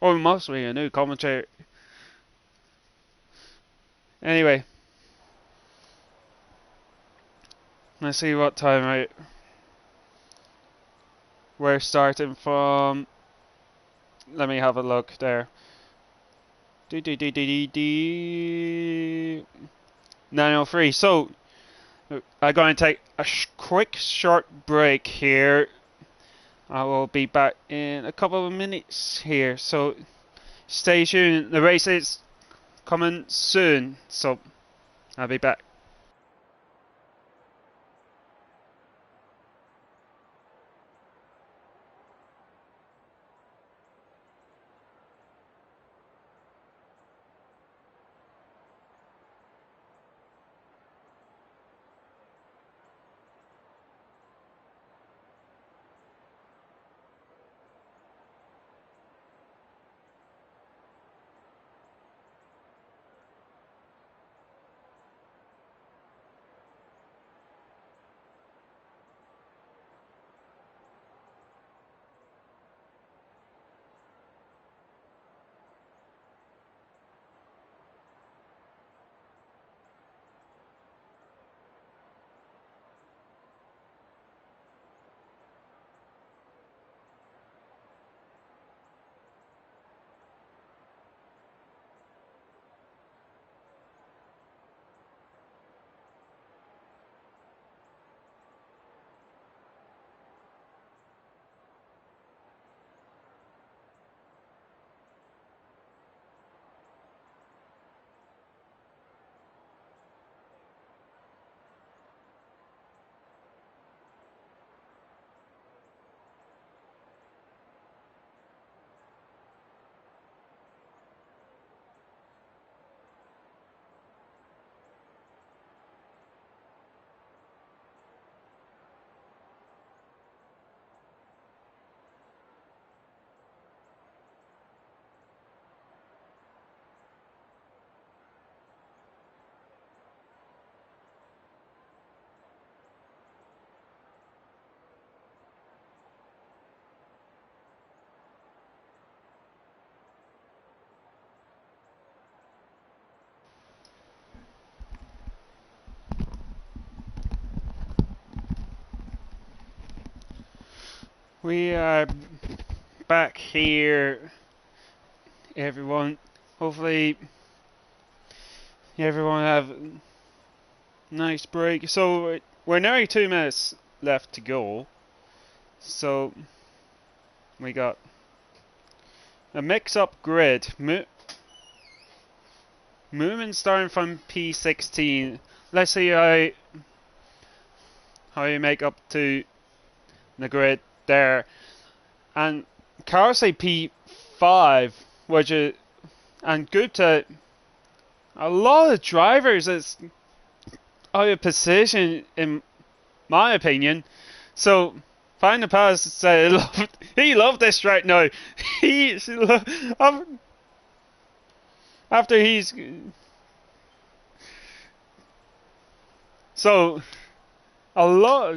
Or mostly a new commentary. Anyway. Let's see what time we're starting from. Let me have a look there. 9:03. So I'm going to take a quick short break here. I will be back in a couple of minutes here. So stay tuned. The race is coming soon. So I'll be back. We are back here, everyone. Hopefully, everyone have a nice break. So, we're nearly 2 minutes left to go. So, we got a mix-up grid. Movement starting from P16. Let's see how you make up to the grid there. And Karase P5, which is, and Gupta, a lot of drivers is out of position in my opinion. So Find the Pass said he loved this right now. After he's so a lot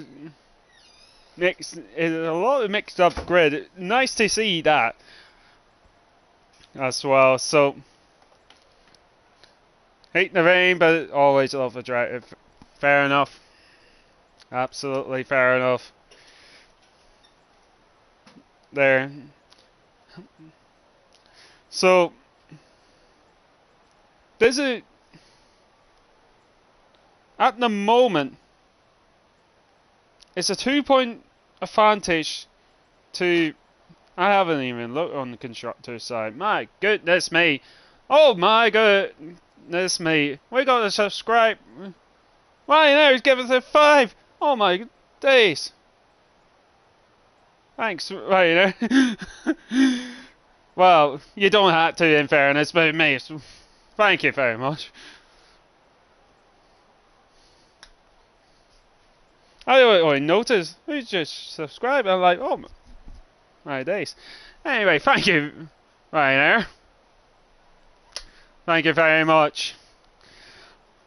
of mixed up grid. Nice to see that as well. So hate the rain, but always love the drive. Fair enough. Absolutely fair enough. There. So this is at the moment it's a 2-point advantage to. I haven't even looked on the constructor side. My goodness me. Oh my goodness me. We got to subscribe. Ryanair's giving us a 5. Oh my days. Thanks, Ryanair. Well, you don't have to in fairness, but me. Thank you very much. I noticed who just subscribed. I'm like, oh my days. Anyway, thank you, Ryanair. Thank you very much.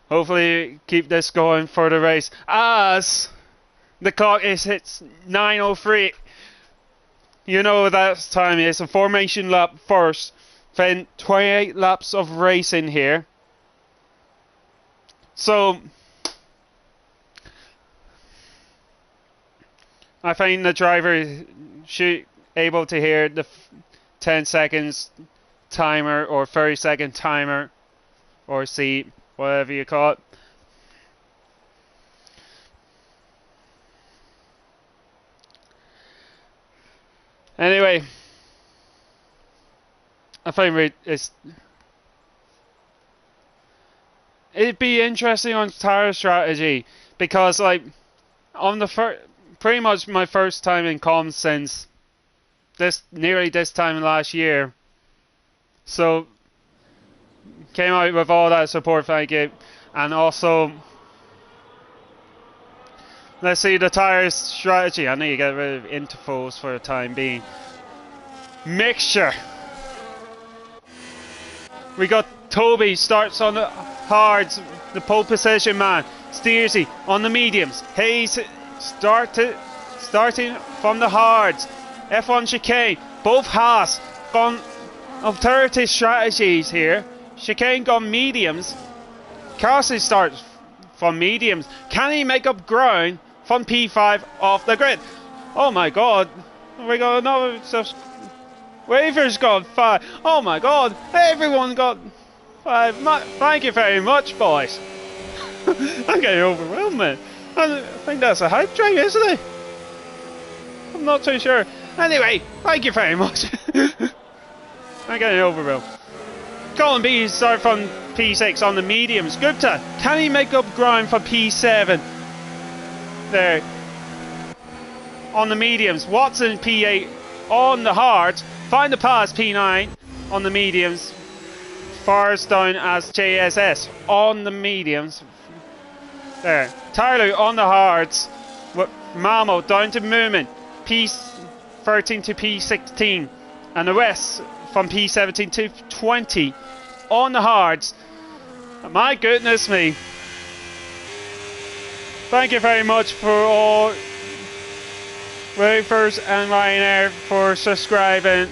Hopefully, keep this going for the race. As the clock is hits 9:03. You know that time is a formation lap first, then 28 laps of racing here. So I find the driver should able to hear the 10 seconds timer or 30-second timer or seat, whatever you call it. Anyway, I think it'd be interesting on tire strategy because like on the pretty much my first time in comms since nearly this time last year. So came out with all that support, thank you. And also let's see the tire strategy. I need to get rid of intervals for the time being. Mixture. We got Toby starts on the hards, the pole position man. Steersy on the mediums. Hayes starting from the hards. F1 chicane. Both Haas gone alternative strategies here. Chicane gone mediums. Carson starts from mediums. Can he make up ground from P5 off the grid? Oh my god. We got another Waver's got 5. Oh my god. Everyone got 5. Thank you very much, boys. I'm getting overwhelmed, man. I think that's a hype train, isn't it? I'm not too sure. Anyway, thank you very much. I'm getting overwhelmed. Colin B start from P6 on the mediums. Gupta, can he make up ground for P7? There. On the mediums. Watson P8 on the hards. Find the Pass P9 on the mediums. Fars down as JSS on the mediums. There. Tyler on the hards. Mamo down to Moomin. P13 to P16. And the rest from P17 to 20 on the hards. My goodness me. Thank you very much for all Wafers and Ryanair for subscribing.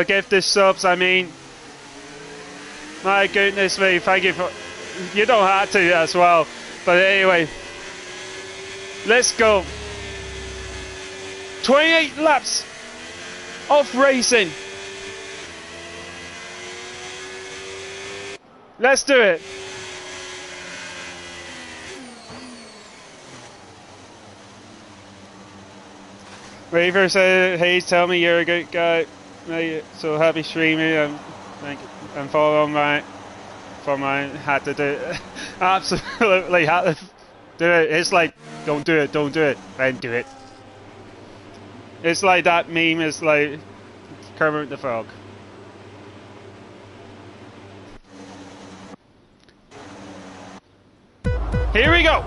Give the subs, I mean. My goodness me, thank you for. You don't have to as well. But anyway, let's go. 28 laps of racing. Let's do it. Raver said, "Hey, tell me you're a good guy. So happy streaming and follow my for mine. Had to do it. Absolutely had to do it. It's like, don't do it, then do it. It's like that meme is like Kermit the Frog. Here we go.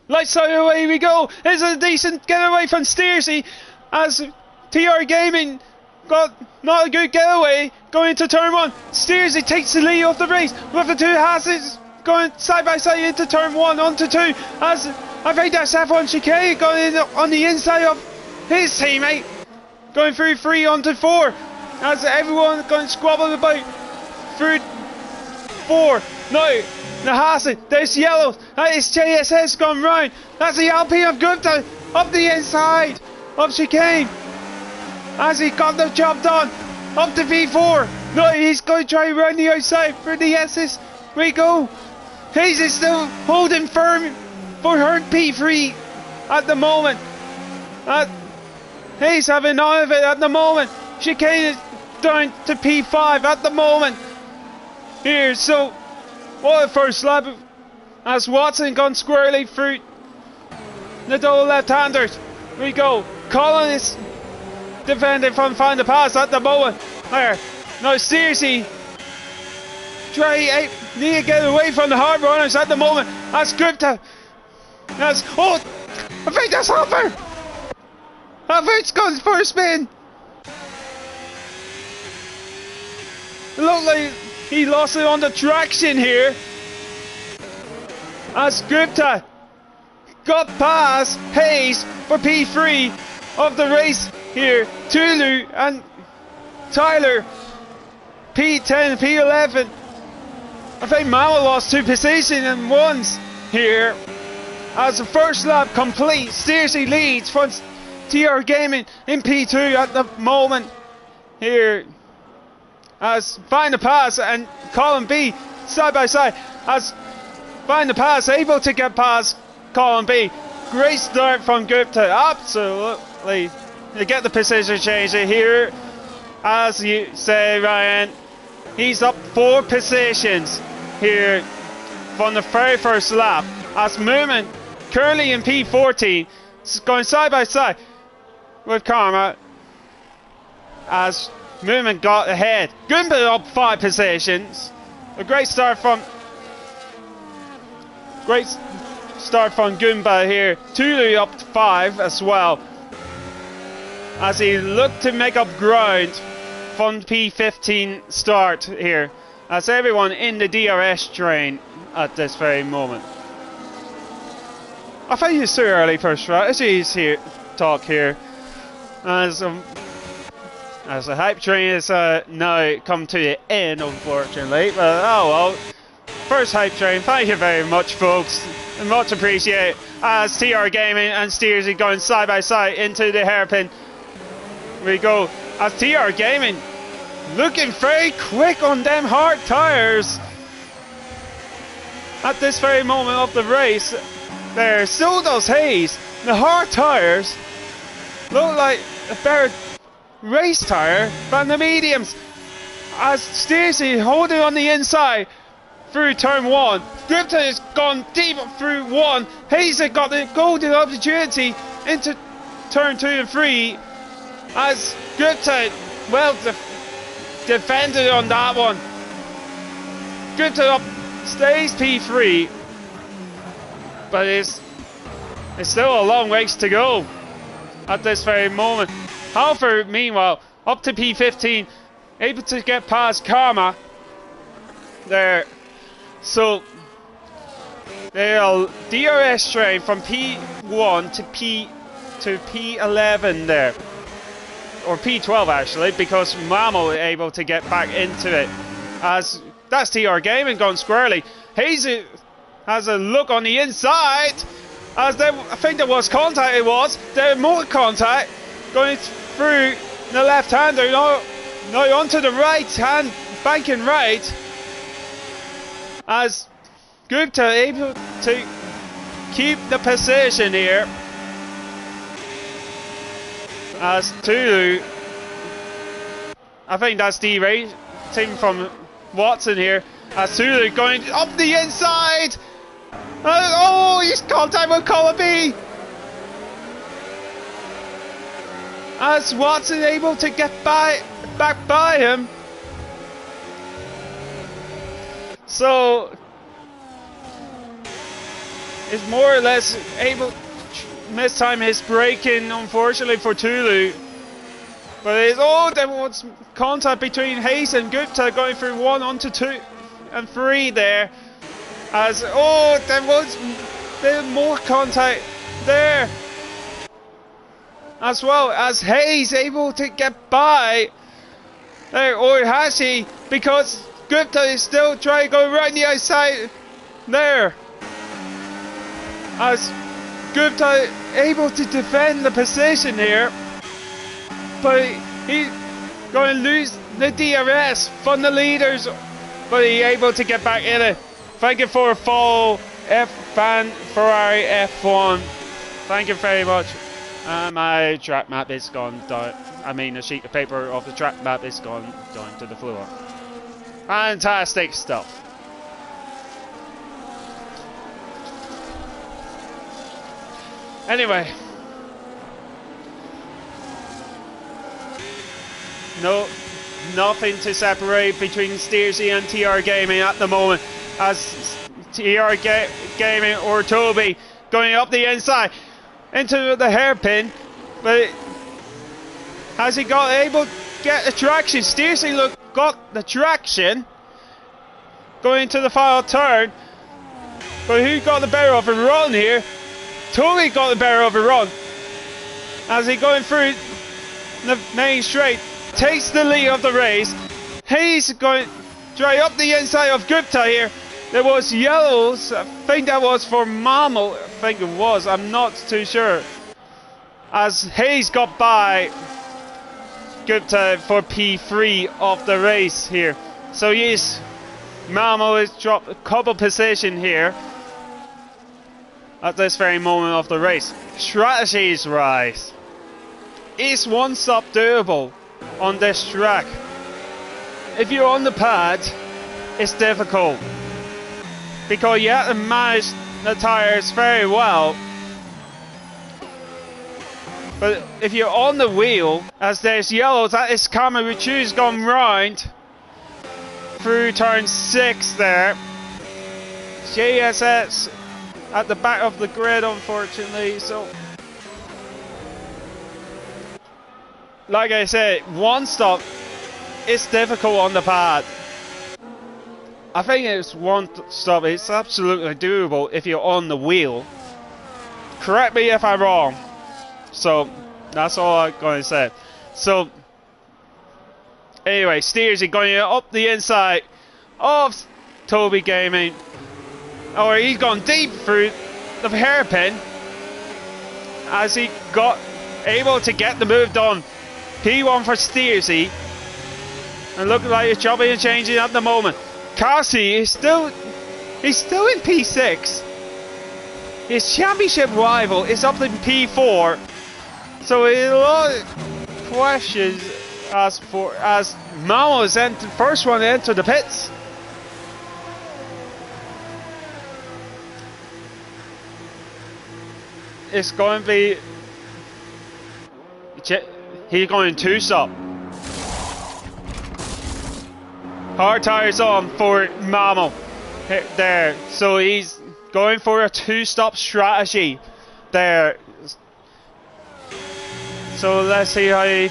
Lights out, away we go. It's a decent getaway from Steersy as TR Gaming got not a good getaway going into turn 1. Steersy takes the lead of the race with the two Hasses going side by side into turn 1 onto 2 as I think that's F1 chicane going in on the inside of his teammate going through 3 onto 4 as everyone going squabble about through 4. No, the Haas, there's yellow. That is JSS gone round. That's the LP of Gupta up the inside of chicane as he got the job done up to V4. No, he's going to try around the outside for the S's. We go. Hayes is still holding firm for her P3 at the moment. Hayes having none of it at the moment. Chicane is down to P5 at the moment. Here, so what a first lap as Watson gone squarely through the double left-handers. We go. Colin is defending from Find the Pass at the moment. There. Now seriously, need to get away from the hard runners at the moment. That's Gupta. That's, oh, I think that's Hopper. Hopper's gone for a spin. It looked like he lost it on the traction here. As Gupta got past Hayes for P3 of the race here. Tulu and Tyler P10, P11. I think Mama lost 2 positions in once here. As the first lap complete, Steersy leads from TR Gaming in P2 at the moment here. As Find the Pass and Colin B side by side as Find the Pass able to get past Colin B. Great start from Gupta, absolutely. You get the position change here. As you say, Ryan, he's up 4 positions here from the very first lap. As Moomin currently in P14, going side by side with Karma. As Moomin got ahead. Goomba up 5 positions. A great start from Goomba here. Tulu up to 5 as well. As he looked to make up ground from P15 start here. As everyone in the DRS train at this very moment. I think it's too early for strategies here. Talk here. As the hype train is now come to the end, unfortunately. But oh well. First hype train, thank you very much, folks. Much appreciated. As TR Gaming and Steersy going side by side into the hairpin. We go. As TR Gaming looking very quick on them hard tyres. At this very moment of the race. There, so does Hayes. The hard tyres look like a better race tyre than the mediums. As Steersy holding on the inside through turn 1. Gupta has gone deep through 1. Hayes has got the golden opportunity into turn 2 and 3. As Gupta well defended on that one. Gupta up stays P3. But it's still a long ways to go at this very moment. Halford, meanwhile, up to P15, able to get past Karma there. So they are DRS train from P1 to P11 there, or P12 actually, because Mamo able to get back into it. As that's TR Gaming gone squarely. Hayes has a look on the inside. As there, I think there was contact, there more contact going through the left-hander, now onto the right-hand, banking right. As Gupta able to keep the position here. As Tulu, I think that's the rating from Watson here. As Tulu going up the inside. Oh, he's contact with Colby. As Watson able to get back by him. So is more or less able to miss time his braking, unfortunately for Tulu. But it's, oh, there was contact between Hayes and Gupta going through 1 onto 2 and 3 there. As, oh, there was more contact there. As well as Hayes able to get by there, or has he? Because Gupta is still trying to go right on the outside there. As Gupta able to defend the position here, but he's going to lose the DRS from the leaders, but he's able to get back in it. Thank you for a follow, Fan Ferrari F1. Thank you very much. My track map is gone down. I mean, a sheet of paper of the track map is gone down to the floor. Fantastic stuff. Anyway, nothing to separate between Steersy and TR Gaming at the moment, as TR Gaming or Toby going up the inside into the hairpin, but has he got able to get the traction? Steersy got the traction going to the final turn, but who got the better of a run here? Toby got the better of a run as he going through the main straight, takes the lead of the race. Hayes going dry up the inside of Gupta here. There was yellows, I think that was for Mammal, I think it was, I'm not too sure. As Hayes got by Gupta for P3 of the race here. So yes, Mammal has dropped a couple position here at this very moment of the race. Strategies rise. Is one stop doable on this track? If you're on the pad, it's difficult because you have to manage the tyres very well. But if you're on the wheel, as there's yellows, that is common. We choose going round through turn 6 there. JSS at the back of the grid, unfortunately. So, like I said, one stop is difficult on the pad. I think it's one stop. It's absolutely doable if you're on the wheel. Correct me if I'm wrong. So that's all I'm going to say. So anyway, Steersy going up the inside of Toby Gaming. Or he's gone deep through the hairpin as he got able to get the move done. P1 for Steersy. And looking like it's chopping and changing at the moment. Cassie is still in P6. His championship rival is up in P4. So a lot of questions as Mao is the first one to enter the pits. It's going to be he's going 2-stop. Hard tires on for Mamo there, so he's going for a 2-stop strategy there. So let's see how he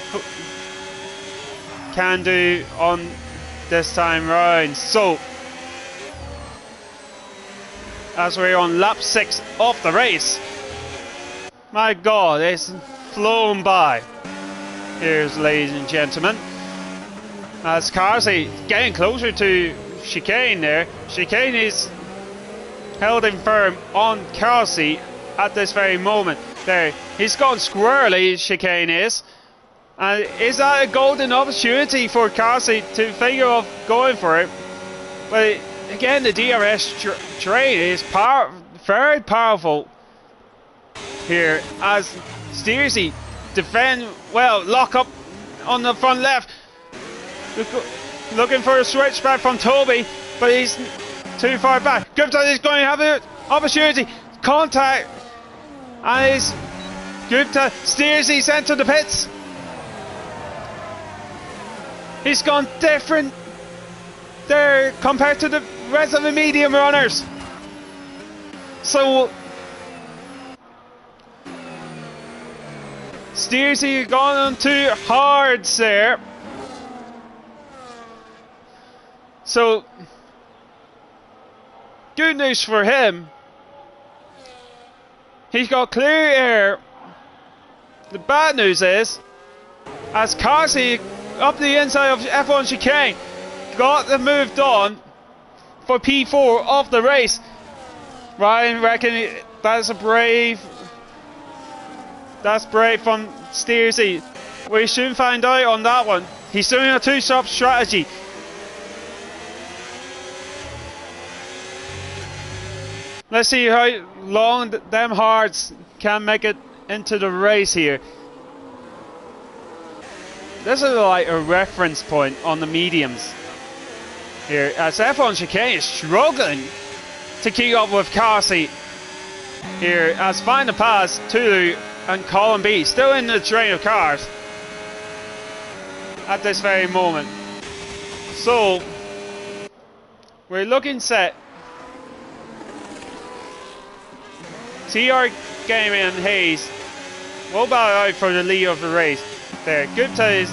can do on this time round. So as we're on lap 6 of the race, my God, it's flown by. Here's, ladies and gentlemen, as Carsey getting closer to chicane there. Chicane is held him firm on Kelsey at this very moment. There, he's gone squarely, chicane is. And is that a golden opportunity for Kelsey to figure of going for it? But again, the DRS train is very powerful here as Steersy defend well, lock up on the front left. Looking for a switch back from Toby, but he's too far back. Gupta is going to have an opportunity. Contact. And it's Gupta. Steersy sent to the pits. He's gone different there compared to the rest of the medium runners. So Steersy gone on too hard there. So good news for him. He's got clear air. The bad news is, as Kelsey up the inside of F1 chicane, got them moved on for P4 of the race. Ryan reckon that's brave from Steersy. We soon find out on that one. He's doing a two-stop strategy. Let's see how long them hards can make it into the race here. This is like a reference point on the mediums here, as F1 chicane is struggling to keep up with Kelsey here, as Find the Pass, Tulu and Colin B still in the train of cars at this very moment. So we're looking set. TR Gaming and Hayes will bow out for the lead of the race. There, Gupta is.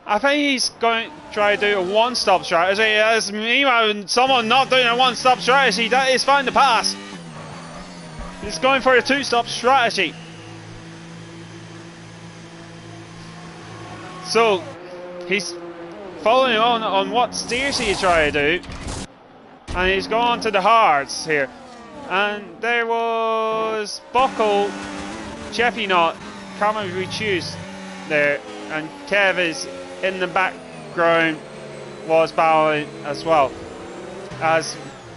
I think he's going to try to do a one-stop strategy. As meanwhile, someone not doing a one-stop strategy, that is Find the Pass. He's going for a two-stop strategy. So he's following on what Steersy is trying to do. And he's gone to the hards here. And there was Buckle, Jeffy Knott, Cameron Reduce there. And Kev is in the background, was bowing as well. As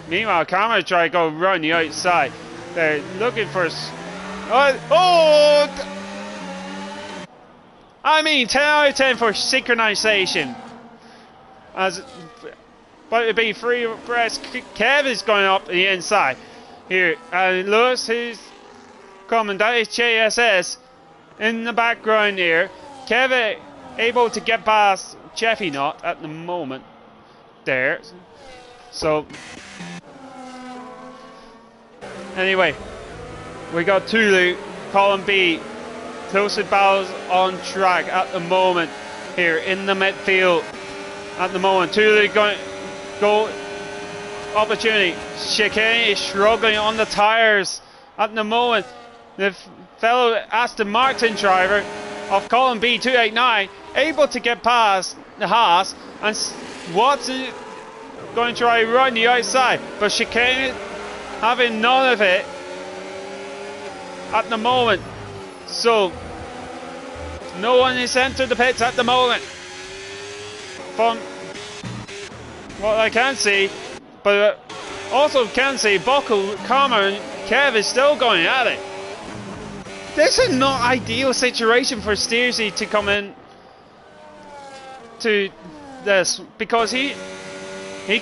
meanwhile, Cameron tried to go around the outside. They're looking for. I mean, 10 out of 10 for synchronization. As. But it'd be free press. Kev is going up the inside here, and Lewis, who's coming, that is JSS in the background here. Kev able to get past Jeffy Knott at the moment there. So anyway, we got Tulu, Colin B, closer battles on track at the moment here in the midfield. At the moment, Tulu going. Go opportunity. Chicane is struggling on the tyres at the moment. The fellow Aston Martin driver of Colin B 289 able to get past the Haas, and Watson going to try run the outside, but Chicane having none of it at the moment. So no one is entered the pits at the moment. From what I can see, but also can see Buckle, Cameron, Kev is still going at it. This is not ideal situation for Steersy to come in to this, because he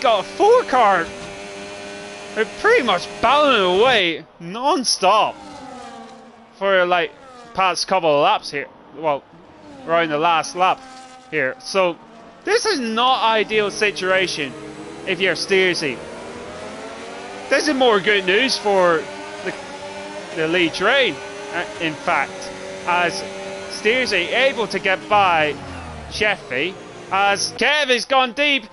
got a 4 car pretty much battling away non-stop for like past couple of laps here. Well, around the last lap here. So this is not ideal situation if you're Steersy. This is more good news for the lead train, in fact, as Steersy able to get by Sheffy, as Kev has gone deep,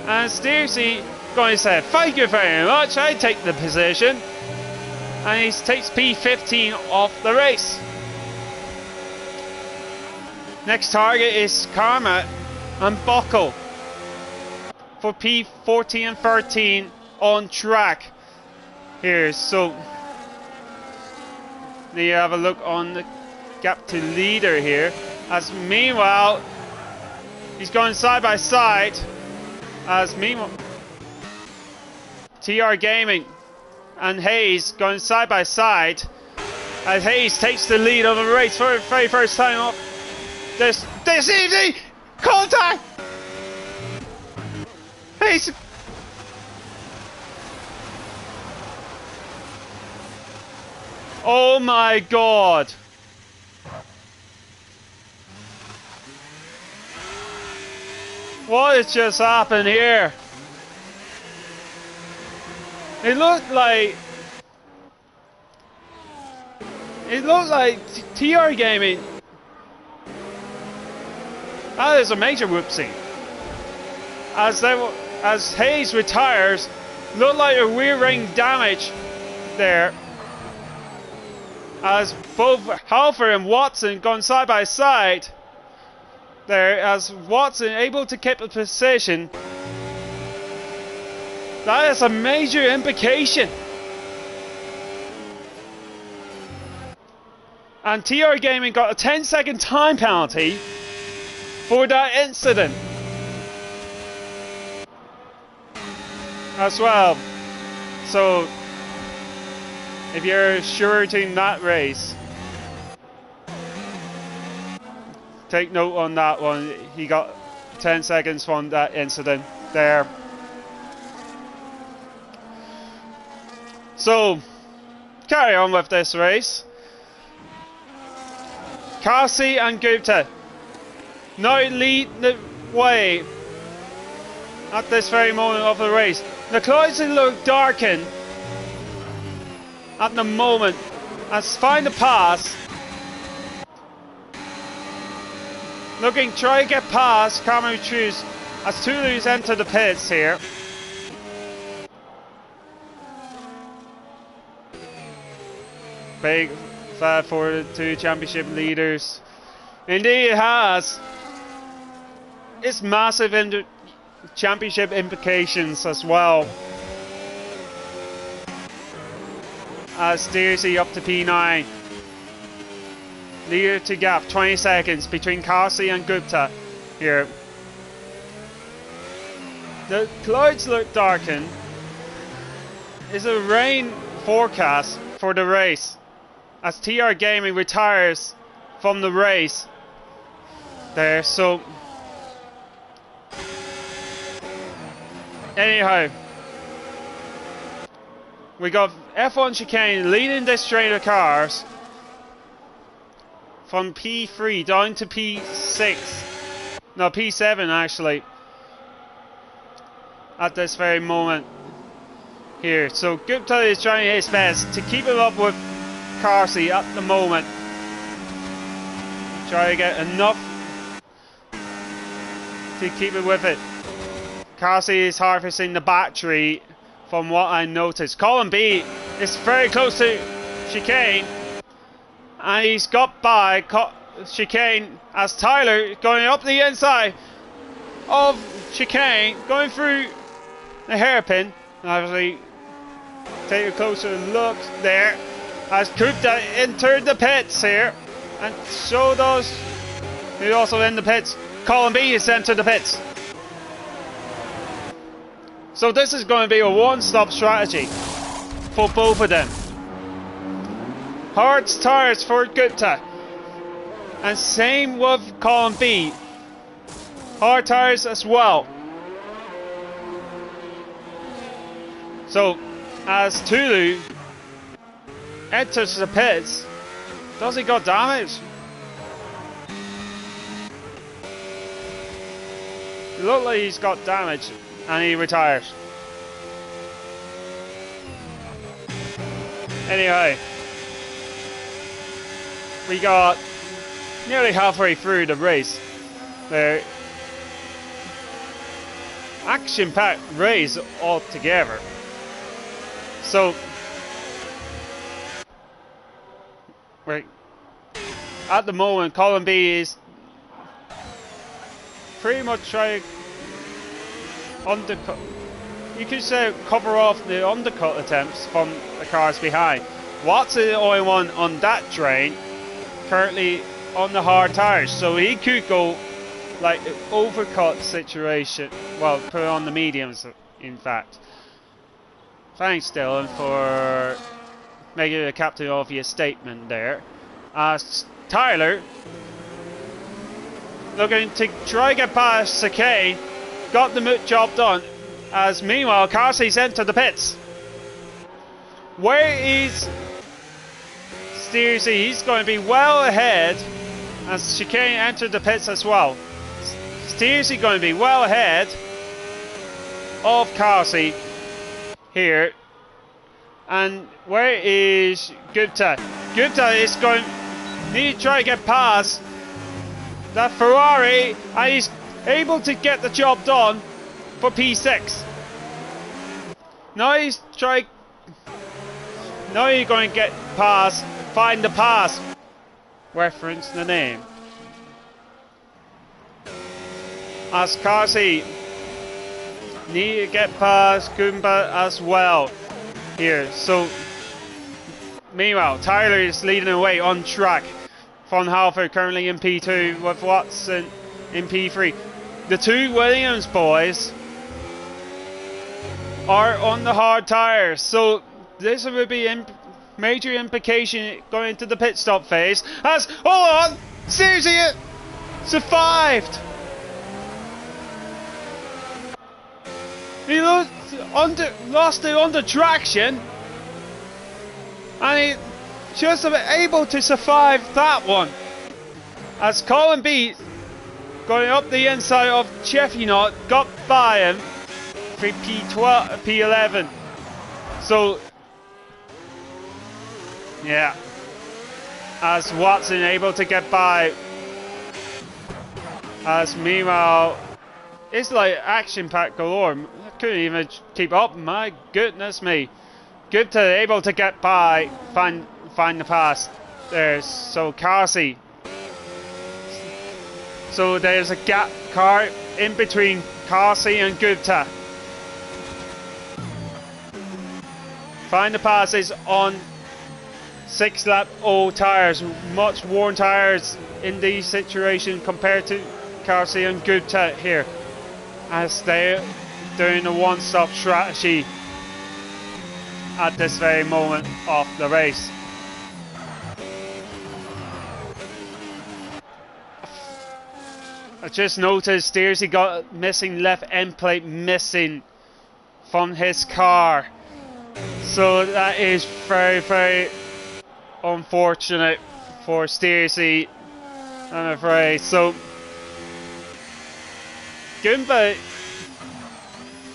and Steersy going to say, thank you very much, I take the position, and he takes P15 off the race. Next target is Karma and Buckle for P14 and 13 on track here. So need to have a look on the gap to leader here. As meanwhile, he's going side by side. As meanwhile, TR Gaming and Hayes going side by side. As Hayes takes the lead of the race for the very first time up this evening. Contact! Hayes. Oh my God. What has just happened here? It looked like TR Gaming. That is a major whoopsie. As Hayes retires, looked like a rear ring damage there. As both Halford and Watson gone side by side there, as Watson able to keep a position. That is a major implication. And TR Gaming got a 10-second time penalty for that incident as well. So if you're suretying that race, take note on that one. He got 10 seconds from that incident there. So carry on with this race. Kasi and Gupta now lead the way at this very moment of the race. The clouds look darkened at the moment as find the pass. Looking, try to get past Cameron Truce as Toulouse enter the pits here. Big fat for the two championship leaders. Indeed it has. It's massive championship implications as well. As Steersy up to P9. Leader to gap, 20 seconds between Kasi and Gupta here. The clouds look darkened. Is a rain forecast for the race as TR Gaming retires from the race there. So anyhow, we got F1 chicane leading this train of cars from P3 down to P6, no P7 actually, at this very moment here. So Gupta is trying his best to keep him up with Carsey at the moment. Try to get enough to keep it with it. Carsey is harvesting the battery from what I noticed. Colin B is very close to chicane. And he's got by chicane as Tyler going up the inside of chicane, going through the hairpin. Obviously, take a closer look there as Gupta entered the pits here, and so does he also in the pits. Colin B is entered the pits. So this is going to be a one-stop strategy for both of them. Hard tires for Gupta, and same with Colin B. Hard tires as well. So as Tulu enters the pits, does he got damage? It looks like he's got damage and he retires. Anyhow, we got nearly halfway through the race. The action-packed race altogether. So, right at the moment, Colin B is pretty much trying you could say cover off the undercut attempts from the cars behind. Watts is the only one on that drain, currently on the hard tires, so he could go like an overcut situation. Well, put it on the mediums, in fact. Thanks, Dylan, for making a Captain Obvious statement there. Tyler looking to try to get past Sakane, got the job done. As meanwhile, Carsey's entered the pits. Where is Steersy? He's going to be well ahead as Chicane entered the pits as well. Steersy going to be well ahead of Carsey here. And where is Gupta? Gupta is going need to try to get past that Ferrari, and he's able to get the job done for P6. Now he's trying. Now you're going to get past. Find the pass. Reference the name. As Carsey need to get past Goomba as well here. So meanwhile, Tyler is leading the way on track. Von Halfer currently in P2 with Watson in P3. The two Williams boys are on the hard tires, so this would be major implication going into the pit stop phase. As hold on, seriously, survived. He lost it under traction, and he just able to survive that one. As Colin B going up the inside of Cheffinot got by him for P12, P11. So yeah, as Watson able to get by. As meanwhile, it's like action pack galore. I couldn't even keep up. My goodness me. Gupta able to get by, find the pass there. So Carsey. So there's a gap car in between Carsey and Gupta. Find the passes on 6 lap old tyres, much worn tyres in these situations compared to Carsey and Gupta here, as they're doing a one-stop strategy at this very moment of the race. I just noticed Steersy got missing left end plate missing from his car, so that is very, very unfortunate for Steersy, I'm afraid. So Goomba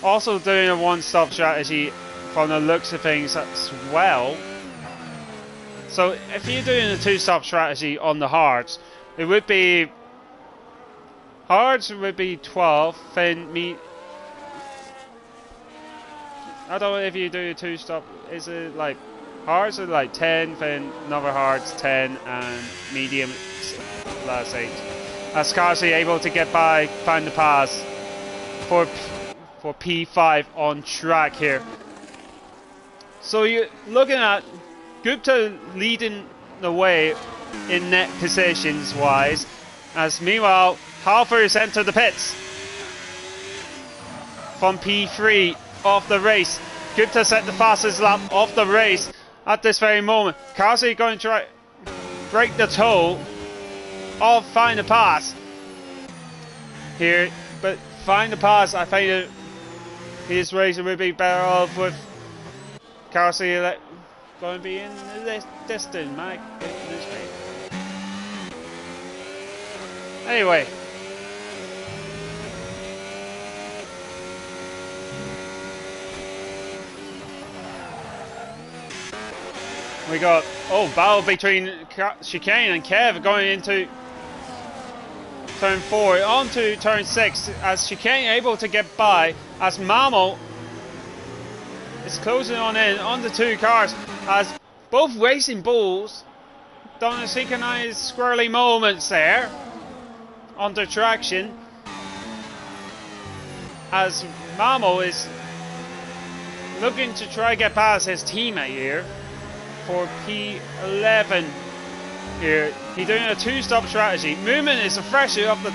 also doing a one-stop strategy from the looks of things as well. So if you're doing a two-stop strategy on the hards, it would be hards would be 12, then I don't know if you do a two-stop, is it like hards are like 10, then another hards 10, and medium last 8. As Carsey able to get by, find the pass for P5 on track here. So you're looking at Gupta leading the way in net positions wise, as meanwhile Halfer has entered the pits from P3 of the race. Gupta set the fastest lap of the race at this very moment. Carsey going to try break the toe of find the pass here, but find the pass, I think his racing would be better off with Carsey going to be in the distance. My goodness me. Anyway, we got battle between Chicane and Kev going into turn 4 onto turn 6, as Chicane able to get by, as Mamo is closing on in on the two cars, as both racing bulls done a synchronized squirrely moments there under traction, as Mamo is looking to try get past his teammate here for P11 here. He's doing a two-stop strategy. Movement is a fresher of the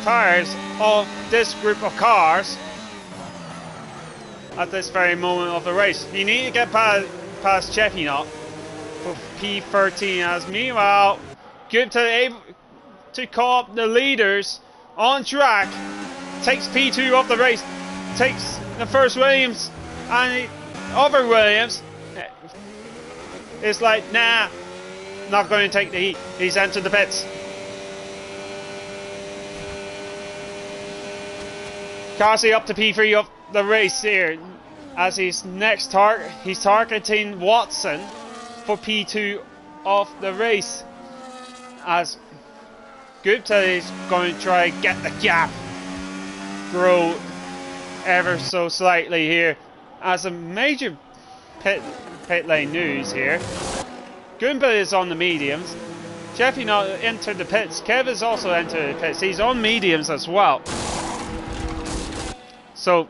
tires of this group of cars at this very moment of the race. You need to get past Chepinot for P13, as meanwhile Gupta able to call up the leaders on track, takes P2 off the race, takes the first Williams, and the other Williams is like, nah, not going to take the heat. He's entered the pits. Carsey up to P3 of the race here, as he's he's targeting Watson for P2 of the race, as Gupta is going to try and get the gap grow ever so slightly here. As a major pit lane news here, Goomba is on the mediums. Jeffy not entered the pits. Kev has also entered the pits. He's on mediums as well. So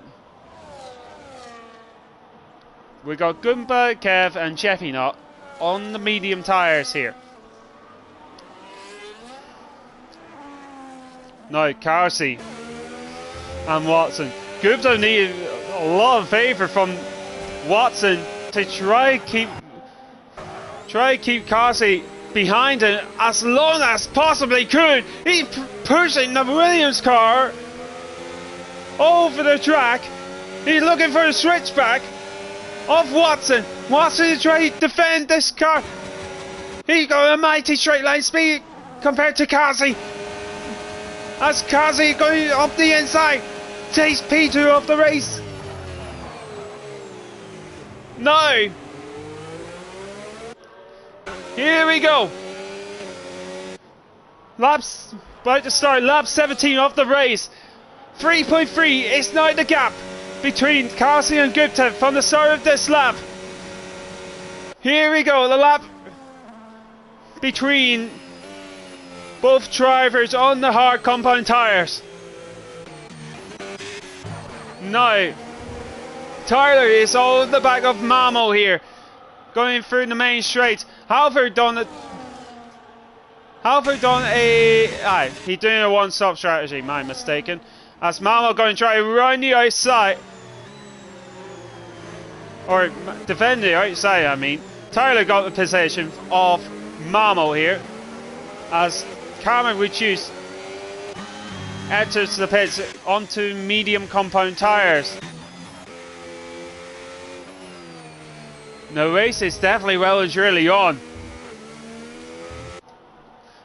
we got Goomba, Kev, and Jeffy not on the medium tires here. Now Carsey and Watson. Gupta needed a lot of favour from Watson to try keep Carsey behind him as long as possibly could. He's pushing the Williams car over the track. He's looking for the switchback of Watson. Watson is trying to defend this car. He's got a mighty straight line speed compared to Carsey. As Carsey going up the inside, takes P2 off the race. No. Here we go. Laps about to start. Lap 17 of the race. 3.3 is now the gap between Carsey and Gupta from the start of this lap. Here we go. The lap between both drivers on the hard compound tyres. Now Tyler is on the back of Mamo here, going through the main straight. Halford done he's doing a one-stop strategy, my mistaken. As Mamo going to try around the outside, or defend the outside, I mean. Tyler got the possession of Mamo here, as Cameron Reduce enters the pits onto medium compound tyres. The race is definitely well and truly on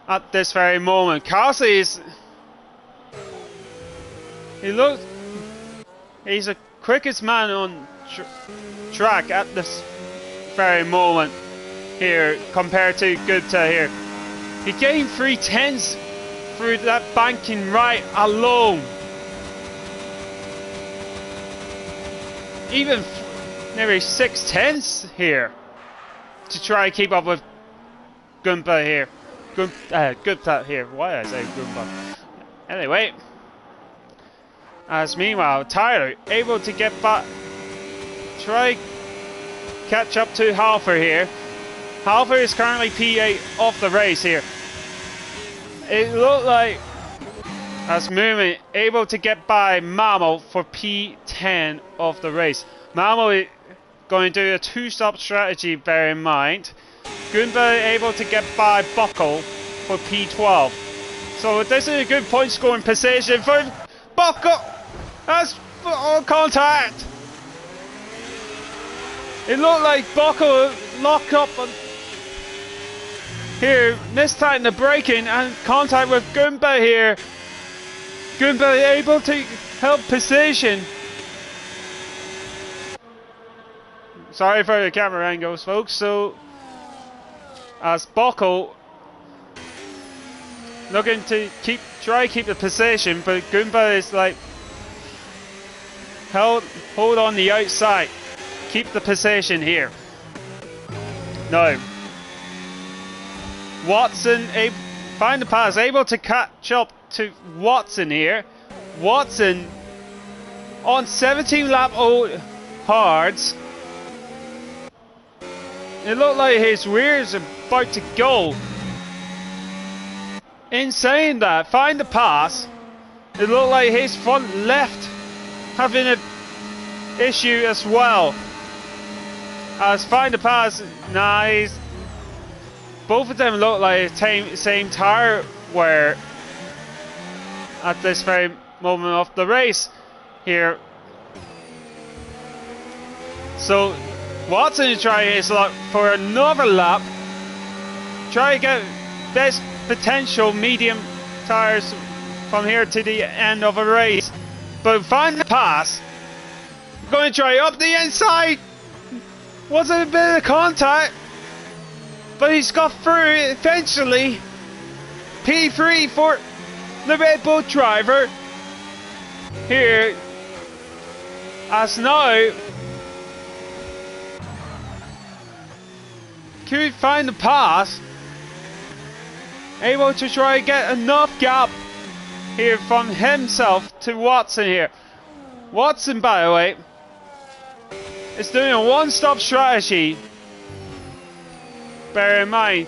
at this very moment. Carsey is... He's the quickest man on track at this very moment here compared to Gupta here. He gained 3/10 through that banking right alone. Even nearly 6/10 here to try and keep up with Gupta here. Gupta here. Why did I say Gupta? Anyway, as meanwhile Tyler able to get back, try catch up to Halfer here. Halfer is currently P8 off the race here. It looked like as Movement able to get by Mamo for P10 of the race. Mamo is going to do a two-stop strategy, bear in mind. Goomba able to get by Buckle for P12. So this is a good point scoring position for Buckle. That's on contact. It looked like Buckle locked up on here, mistime the braking and contact with Goomba here. Goomba able to help position. Sorry for the camera angles, folks. So as Buckle looking to try keep the position, but Goomba is like hold on the outside, keep the position here. No. Watson find the pass, able to catch up to Watson here. Watson on 17 lap old hards. It looked like his rear's about to go. In saying that, find the pass. It looked like his front left having an issue as well. As find the pass, nice. Both of them look like same tire wear at this very moment of the race here. So Watson is trying his luck for another lap. Try to get best potential medium tires from here to the end of a race. But find the pass. Going to try up the inside. Wasn't a bit of contact, but he's got through eventually. P3 for the Red Bull driver here, as now could find the pass, able to try and get enough gap here from himself to Watson here. Watson, by the way, is doing a one-stop strategy. Bear in mind,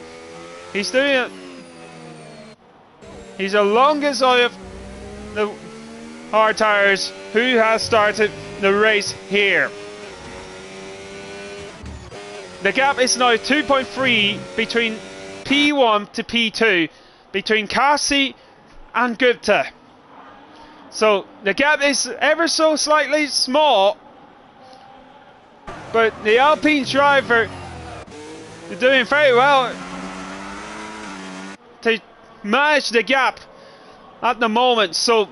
he's doing it. He's the longest out of the hard tires who has started the race here. The gap is now 2.3 between P1 to P2, between Kasi and Gupta. So the gap is ever so slightly small, but the Alpine driver is doing very well to manage the gap at the moment. So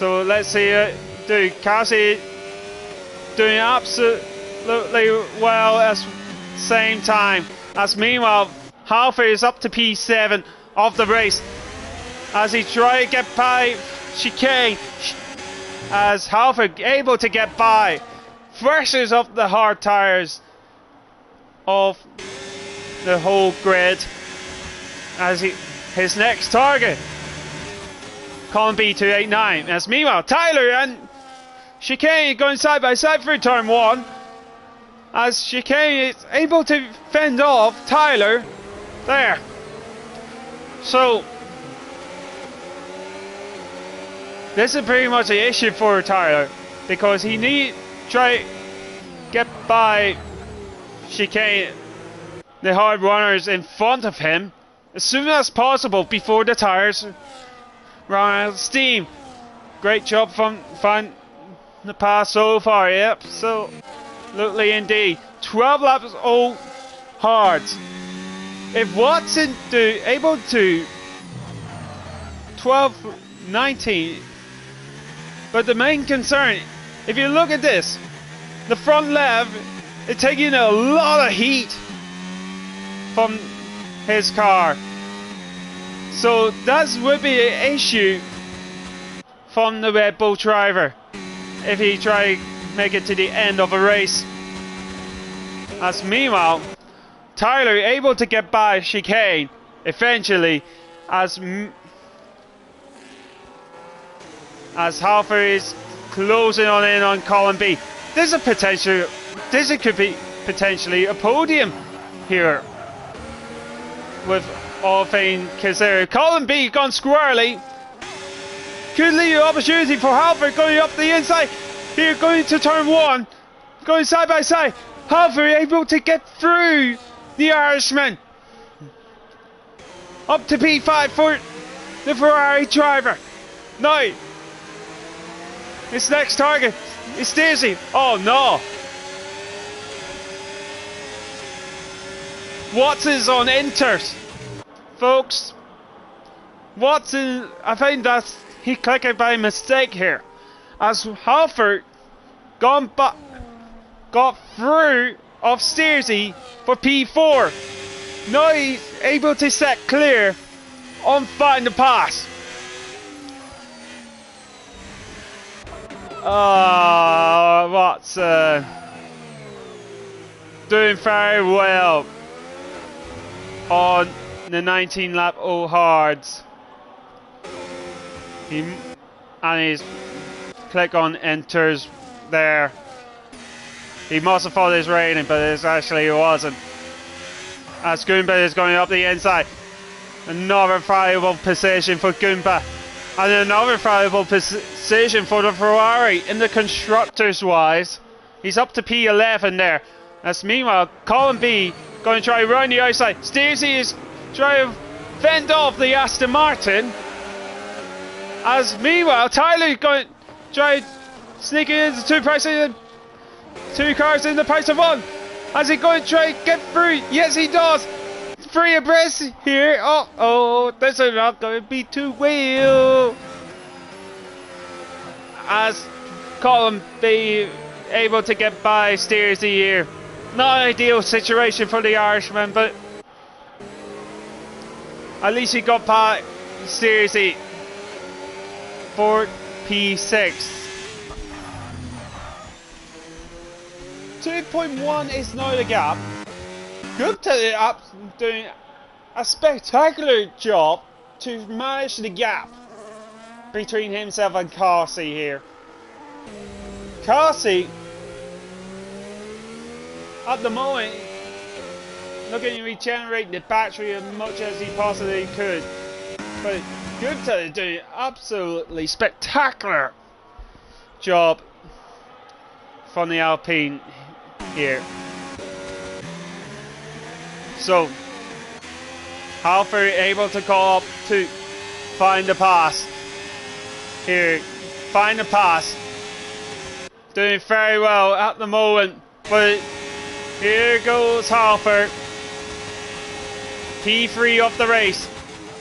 let's see, do Kasi doing absolutely well at the same time. As meanwhile, Halford is up to P7 of the race as he tries to get by chicane. As Halford able to get by, freshers of the hard tires of the whole grid. As his next target, Colin B289. As meanwhile, Tyler and Chicane going side by side through turn 1. As Chicane is able to fend off Tyler there. So this is pretty much an issue for Tyler, because he need to try get by Chicane, the hard runners in front of him, as soon as possible before the tires run out of steam. Great job from the pass so far. Yep, so absolutely indeed. 12 laps all hards. If Watson able to 12.19, but the main concern, if you look at this, the front left is taking a lot of heat from his car. So that would be an issue from the Red Bull driver if he try to make it to the end of a race. As meanwhile, Tyler able to get by Chicane eventually, as Halford is closing in on Colin B. This could be potentially a podium here with all things considered. Colin B gone squarely. Could lead an opportunity for Halford going up the inside. Here going to turn 1. Going side by side. Halford able to get through the Irishman. Up to P5 for the Ferrari driver. Now, his next target is Daisy. Oh no. Watson's on inters. Folks, Watson, I think that he clicked it by mistake here. As Halford got through of Steersy for P4. Now he's able to set clear on find the pass. Watson doing very well on the 19 lap all hards. He's click on enters there. He must have thought it was raining, but it actually wasn't. As Goomba is going up the inside. Another valuable position for Goomba. And another valuable position for the Ferrari in the constructors wise. He's up to P11 there. As meanwhile, Colin B going to try around the outside. Stacey is trying to fend off the Aston Martin. As meanwhile, Tyler going to try sneaking into two cars in the price of one. As he going to try to get through? Yes, he does. Three abreast here. Oh, this is not going to be too well. As Colin B able to get by Steers the year. Not an ideal situation for the Irishman, but at least he got past Steers for P6. 2.1 is now the gap. Gupta doing a spectacular job to manage the gap between himself and Carsey here. Carsey, at the moment, looking to regenerate the battery as much as he possibly could. But Gupta is doing an absolutely spectacular job from the Alpine here. So, Halford able to go up to find the pass. Here, find the pass. Doing very well at the moment, but here goes Halford. P3 of the race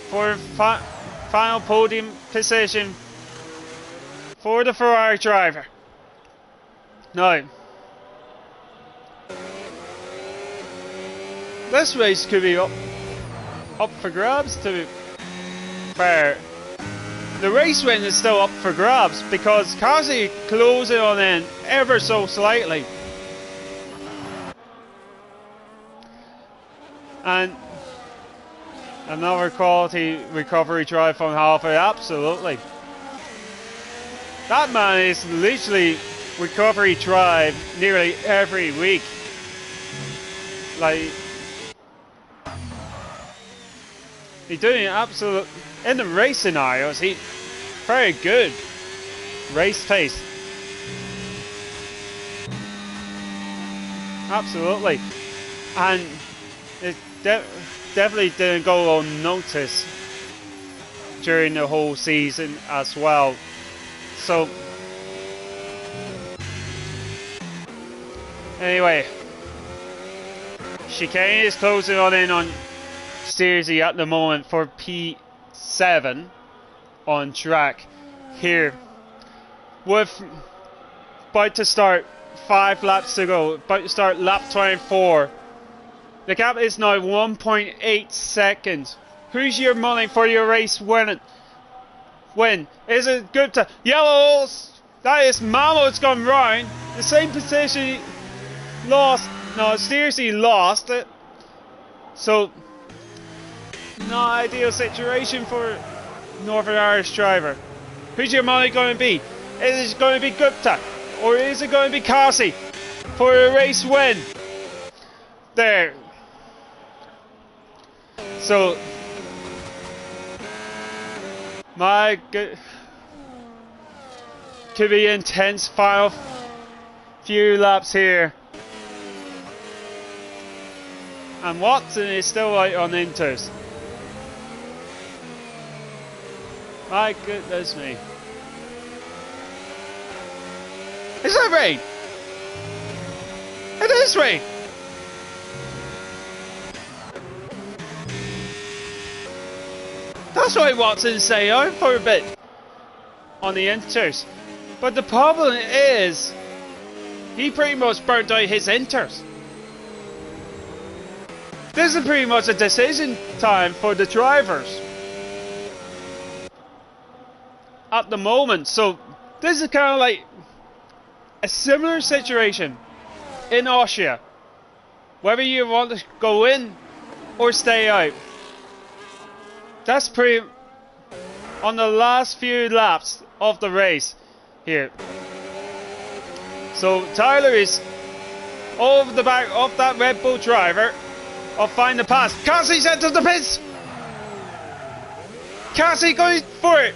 for final podium position for the Ferrari driver. Now, this race could be up for grabs, to be fair. The race win is still up for grabs because Carsey closing on in ever so slightly. And another quality recovery drive from Halford, absolutely. That man is literally recovery drive nearly every week. Like, he's doing absolute in the race scenarios. He very good race pace. Absolutely, and it definitely didn't go unnoticed during the whole season as well. So anyway, chicane is closing on in on Steersy at the moment for P7 on track here. With about to start 5 laps to go, about to start lap 24. The gap is now 1.8 seconds. Who's your money for your race win? Is it Gupta? Yellows! That is Mamo's gone round. The same position lost. No, Steersy lost it. So, not ideal situation for Northern Irish driver. Who's your money going to be? Is it going to be Gupta? Or is it going to be Carsey for a race win? There. So, my good, could be intense final few laps here. And Watson is still out on inters. My goodness me. Is that rain? It is rain. That's why Watson stayed out for a bit on the inters. But the problem is, he pretty much burnt out his inters. This is pretty much a decision time for the drivers at the moment. So this is kind of like a similar situation in Austria, whether you want to go in or stay out. That's pretty on the last few laps of the race. here. So Tyler is over the back of that Red Bull driver. I'll find the pass. Cassie's entered the pits. Cassie going for it.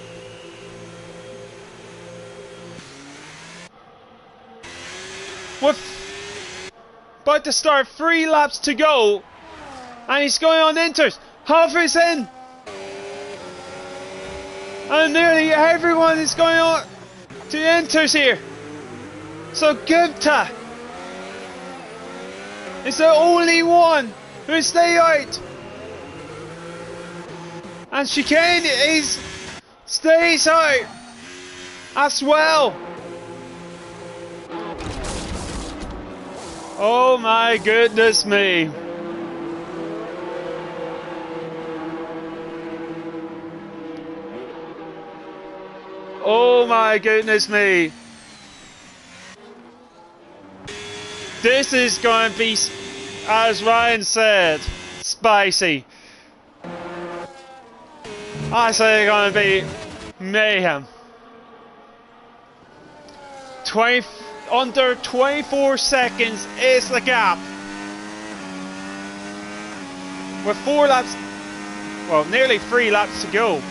With about to start 3 laps to go, and he's going on inters. Halfway in, and nearly everyone is going on to inters here. So Gupta is the only one who stay out, and Chicane stays out as well. Oh my goodness me. Oh my goodness me. This is going to be, as Ryan said, spicy. I say it's going to be mayhem. Under 24 seconds is the gap. With 4 laps, well, nearly 3 laps to go.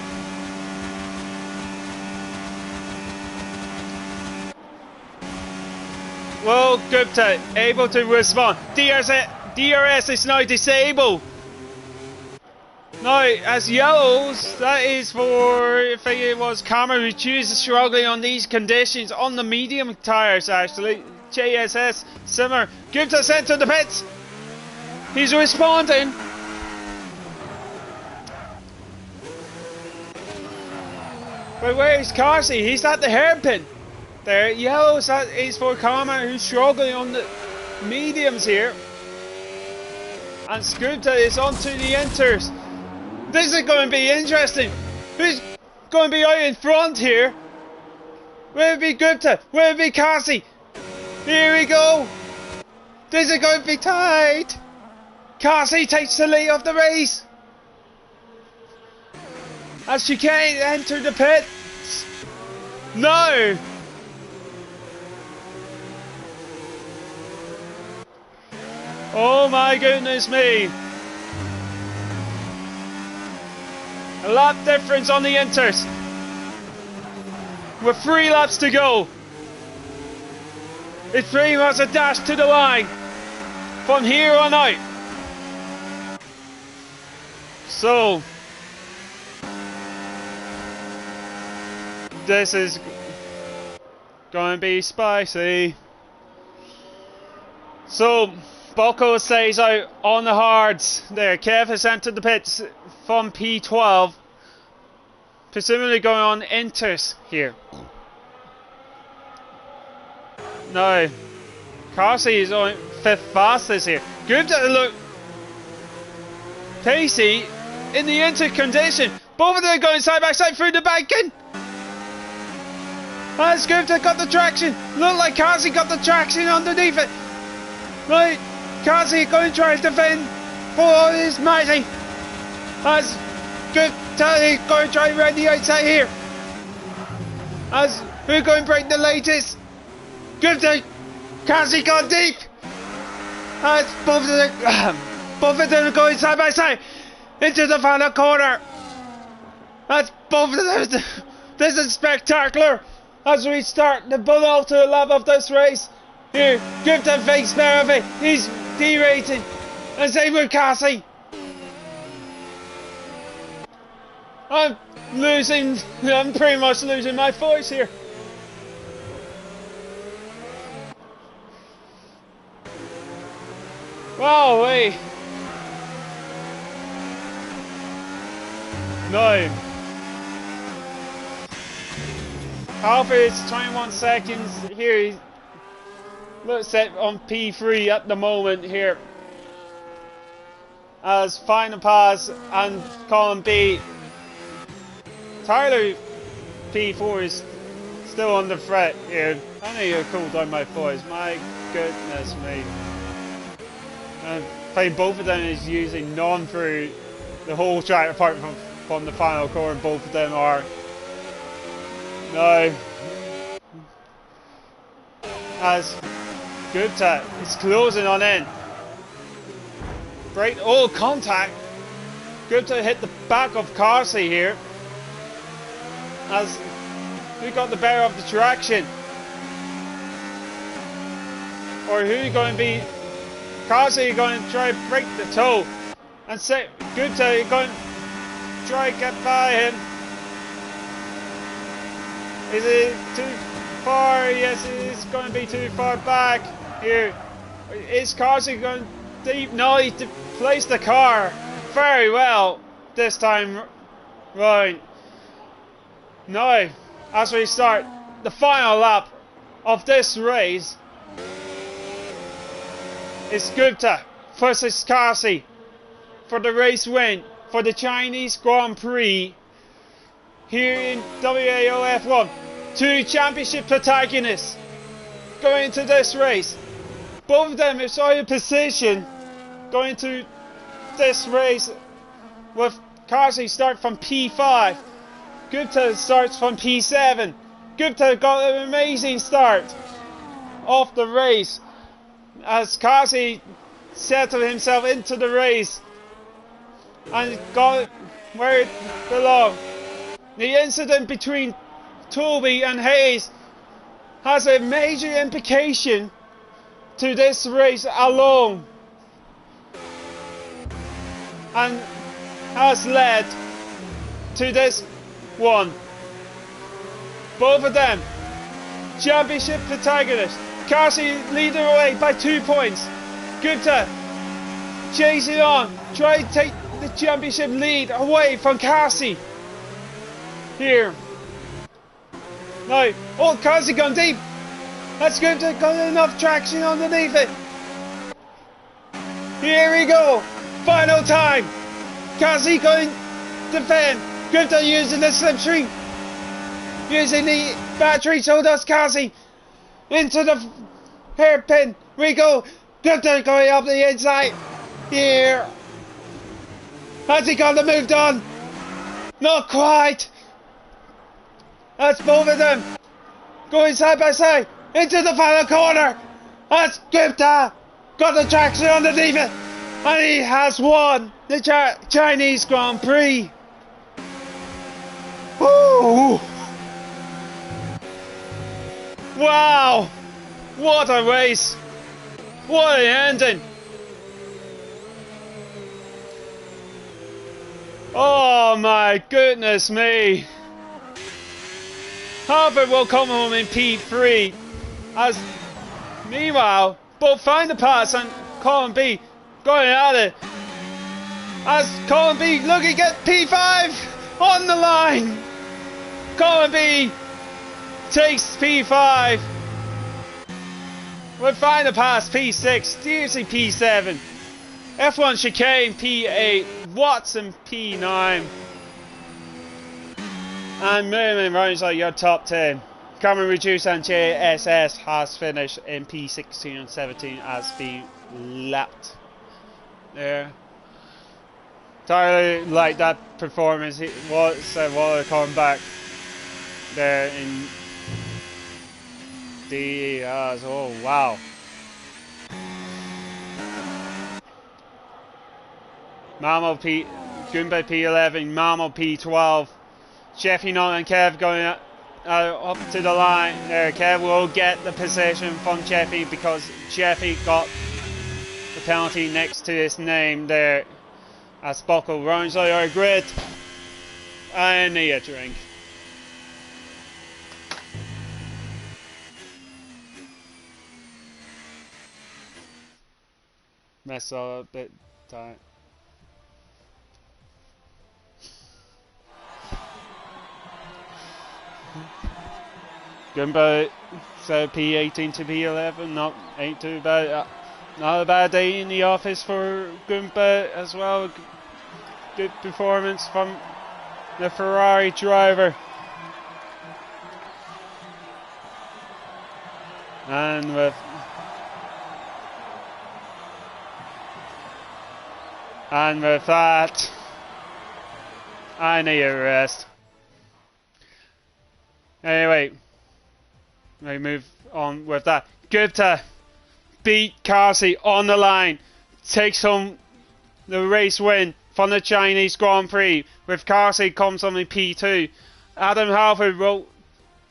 Well, Gupta able to respond. DRS is now disabled. Now, as yellows, that is for, if it was Cameron who chooses struggling on these conditions, on the medium tyres actually. JSS, Simmer, Gupta sent to the pits. He's responding. But where is Carsey? He's at the hairpin. There, yellows, that is for Cameron who's struggling on the mediums here. And Gupta is onto the inters. This is going to be interesting. Who's going to be out in front here? Will it be Gupta? Will it be Cassie? Here we go. This is going to be tight. Cassie takes the lead of the race. As she can't enter the pit. No. Oh my goodness me. A lap difference on the inters. With 3 laps to go. It's pretty much a dash to the line from here on out. So this is going to be spicy. So Bocco stays out on the hards there. Kev has entered the pits from P12, presumably going on inters here. No, Carsey is on 5th fastest here. Gupta look pacey in the inter condition. Both of them going side by side through the banking. As Gupta got the traction, looked like Carsey got the traction underneath it. Right, Carsey going to try to defend for his mighty. As Gupta is going to try around the outside here. As we're going to break the latest. Gupta, Carsey gone deep. As both of them are going side by side into the final corner. As both of them, this is spectacular. As we start the build-up to the lap of this race. Here, Gupta fakes Merritt. He's derating. And same with Carsey. I'm pretty much losing my voice here. Wow, wait. No. Alpha is 21 seconds here. Looks set on P3 at the moment here. As final pass and column B. Tyler P4 is still on the threat here. I need to cool down my voice. My goodness me. Playing both of them is using non through the whole track apart from the final corner. Both of them are. No. as Gupta is closing on in. Great old contact. Gupta hit the back of Carsey here. As who got the better of the traction? Or who going to be? Carsey going to try to break the toe. And say Gupta going to try to get by him. Is it too far? Yes, it is going to be too far back here. Is Carsey going deep? No, he placed the car very well this time round. Now, as we start the final lap of this race, it's Gupta versus Carsey for the race win for the Chinese Grand Prix here in WAOF1. Two championship protagonists going into this race. Both of them is out of position going to this race with Carsey start from P5. Gupta starts from P7. Gupta got an amazing start off the race as Carsey settled himself into the race and got where it belonged. The incident between Toby and Hayes has a major implication to this race alone and has led to this one. Both of them championship protagonists. Carsey leading away by 2 points. Gupta chasing on, trying to take the championship lead away from Carsey. Here. Now, oh, Carsey gone deep. That's Gupta got enough traction underneath it. Here we go. Final time. Carsey going to defend. Gupta using the slipstream. Using the battery, so does Carsey. Into the hairpin. We go. Gupta going up the inside. Here. Has he got the move done? Not quite. That's both of them going side by side into the final corner. That's Gupta got the traction underneath it, and he has won the Chinese Grand Prix. Woo! Wow! What a race! What an ending! Oh my goodness me! Harvard will come home in P3 as meanwhile both find the pass and Colin B going at it as Colin B looking at P5 on the line. Colin B takes P5 with find the pass P6, seriously P7, F1 chicane P8, Watson P9. And moving rounds like your top 10. Cameron Reduce and JSS has finished in P16 and 17 as being lapped there. Entirely like that performance. He was Waller coming back there in the oh wow. Mamo P Goombay P11, Mamo P12. Jeffy Knott and Kev going up to the line there. Kev will get the position from Jeffy because Jeffy got the penalty next to his name there. As Buckle runs out our grid. I need a drink. Mess up a bit tight. Goomba, so P18 to P11, ain't too bad. Not a bad day in the office for Goomba as well. Good performance from the Ferrari driver. And with that, I need a rest. Anyway, we move on with that. Gupta beat Kasi on the line, takes home the race win from the Chinese Grand Prix, with Kasi comes on in P2. Adam Halford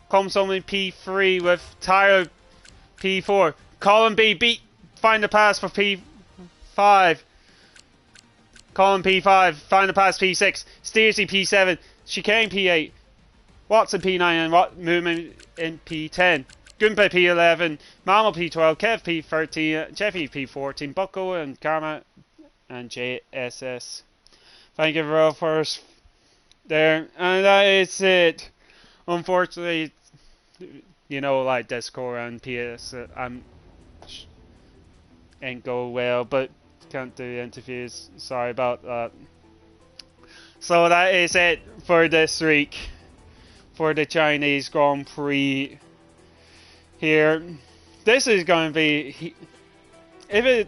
comes on in P3 with Tyler P4. Colin B find the pass for P5. Colin P5, find the pass P6. Stacey P7, Chicane P8. Watson P9 and movement in P10. Gunpa P11, Mamo P12, Kev P13, Jeffy P14, Bucko and Karma and JSS. Thank you for all first there. And that is it. Unfortunately, you know, like Discord and PS, ain't go well, but can't do interviews. Sorry about that. So that is it for this week for the Chinese Grand Prix here. This is going to be, if it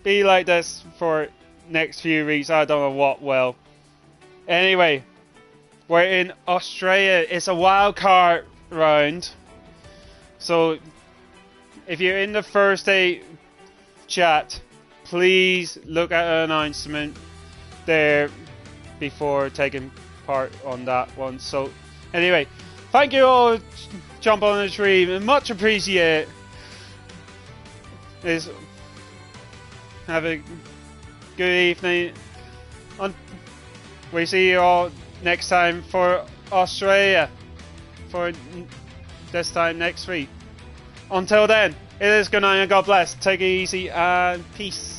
be like this for next few weeks, I don't know what will. Anyway, we're in Australia. It's a wild card round, so if you're in the Thursday chat, please look at an announcement there before taking part on that one. So anyway, thank you all. Jump on the stream, much appreciated. Have a good evening. We see you all next time for Australia, for this time next week. Until then, it is good night and God bless. Take it easy and peace.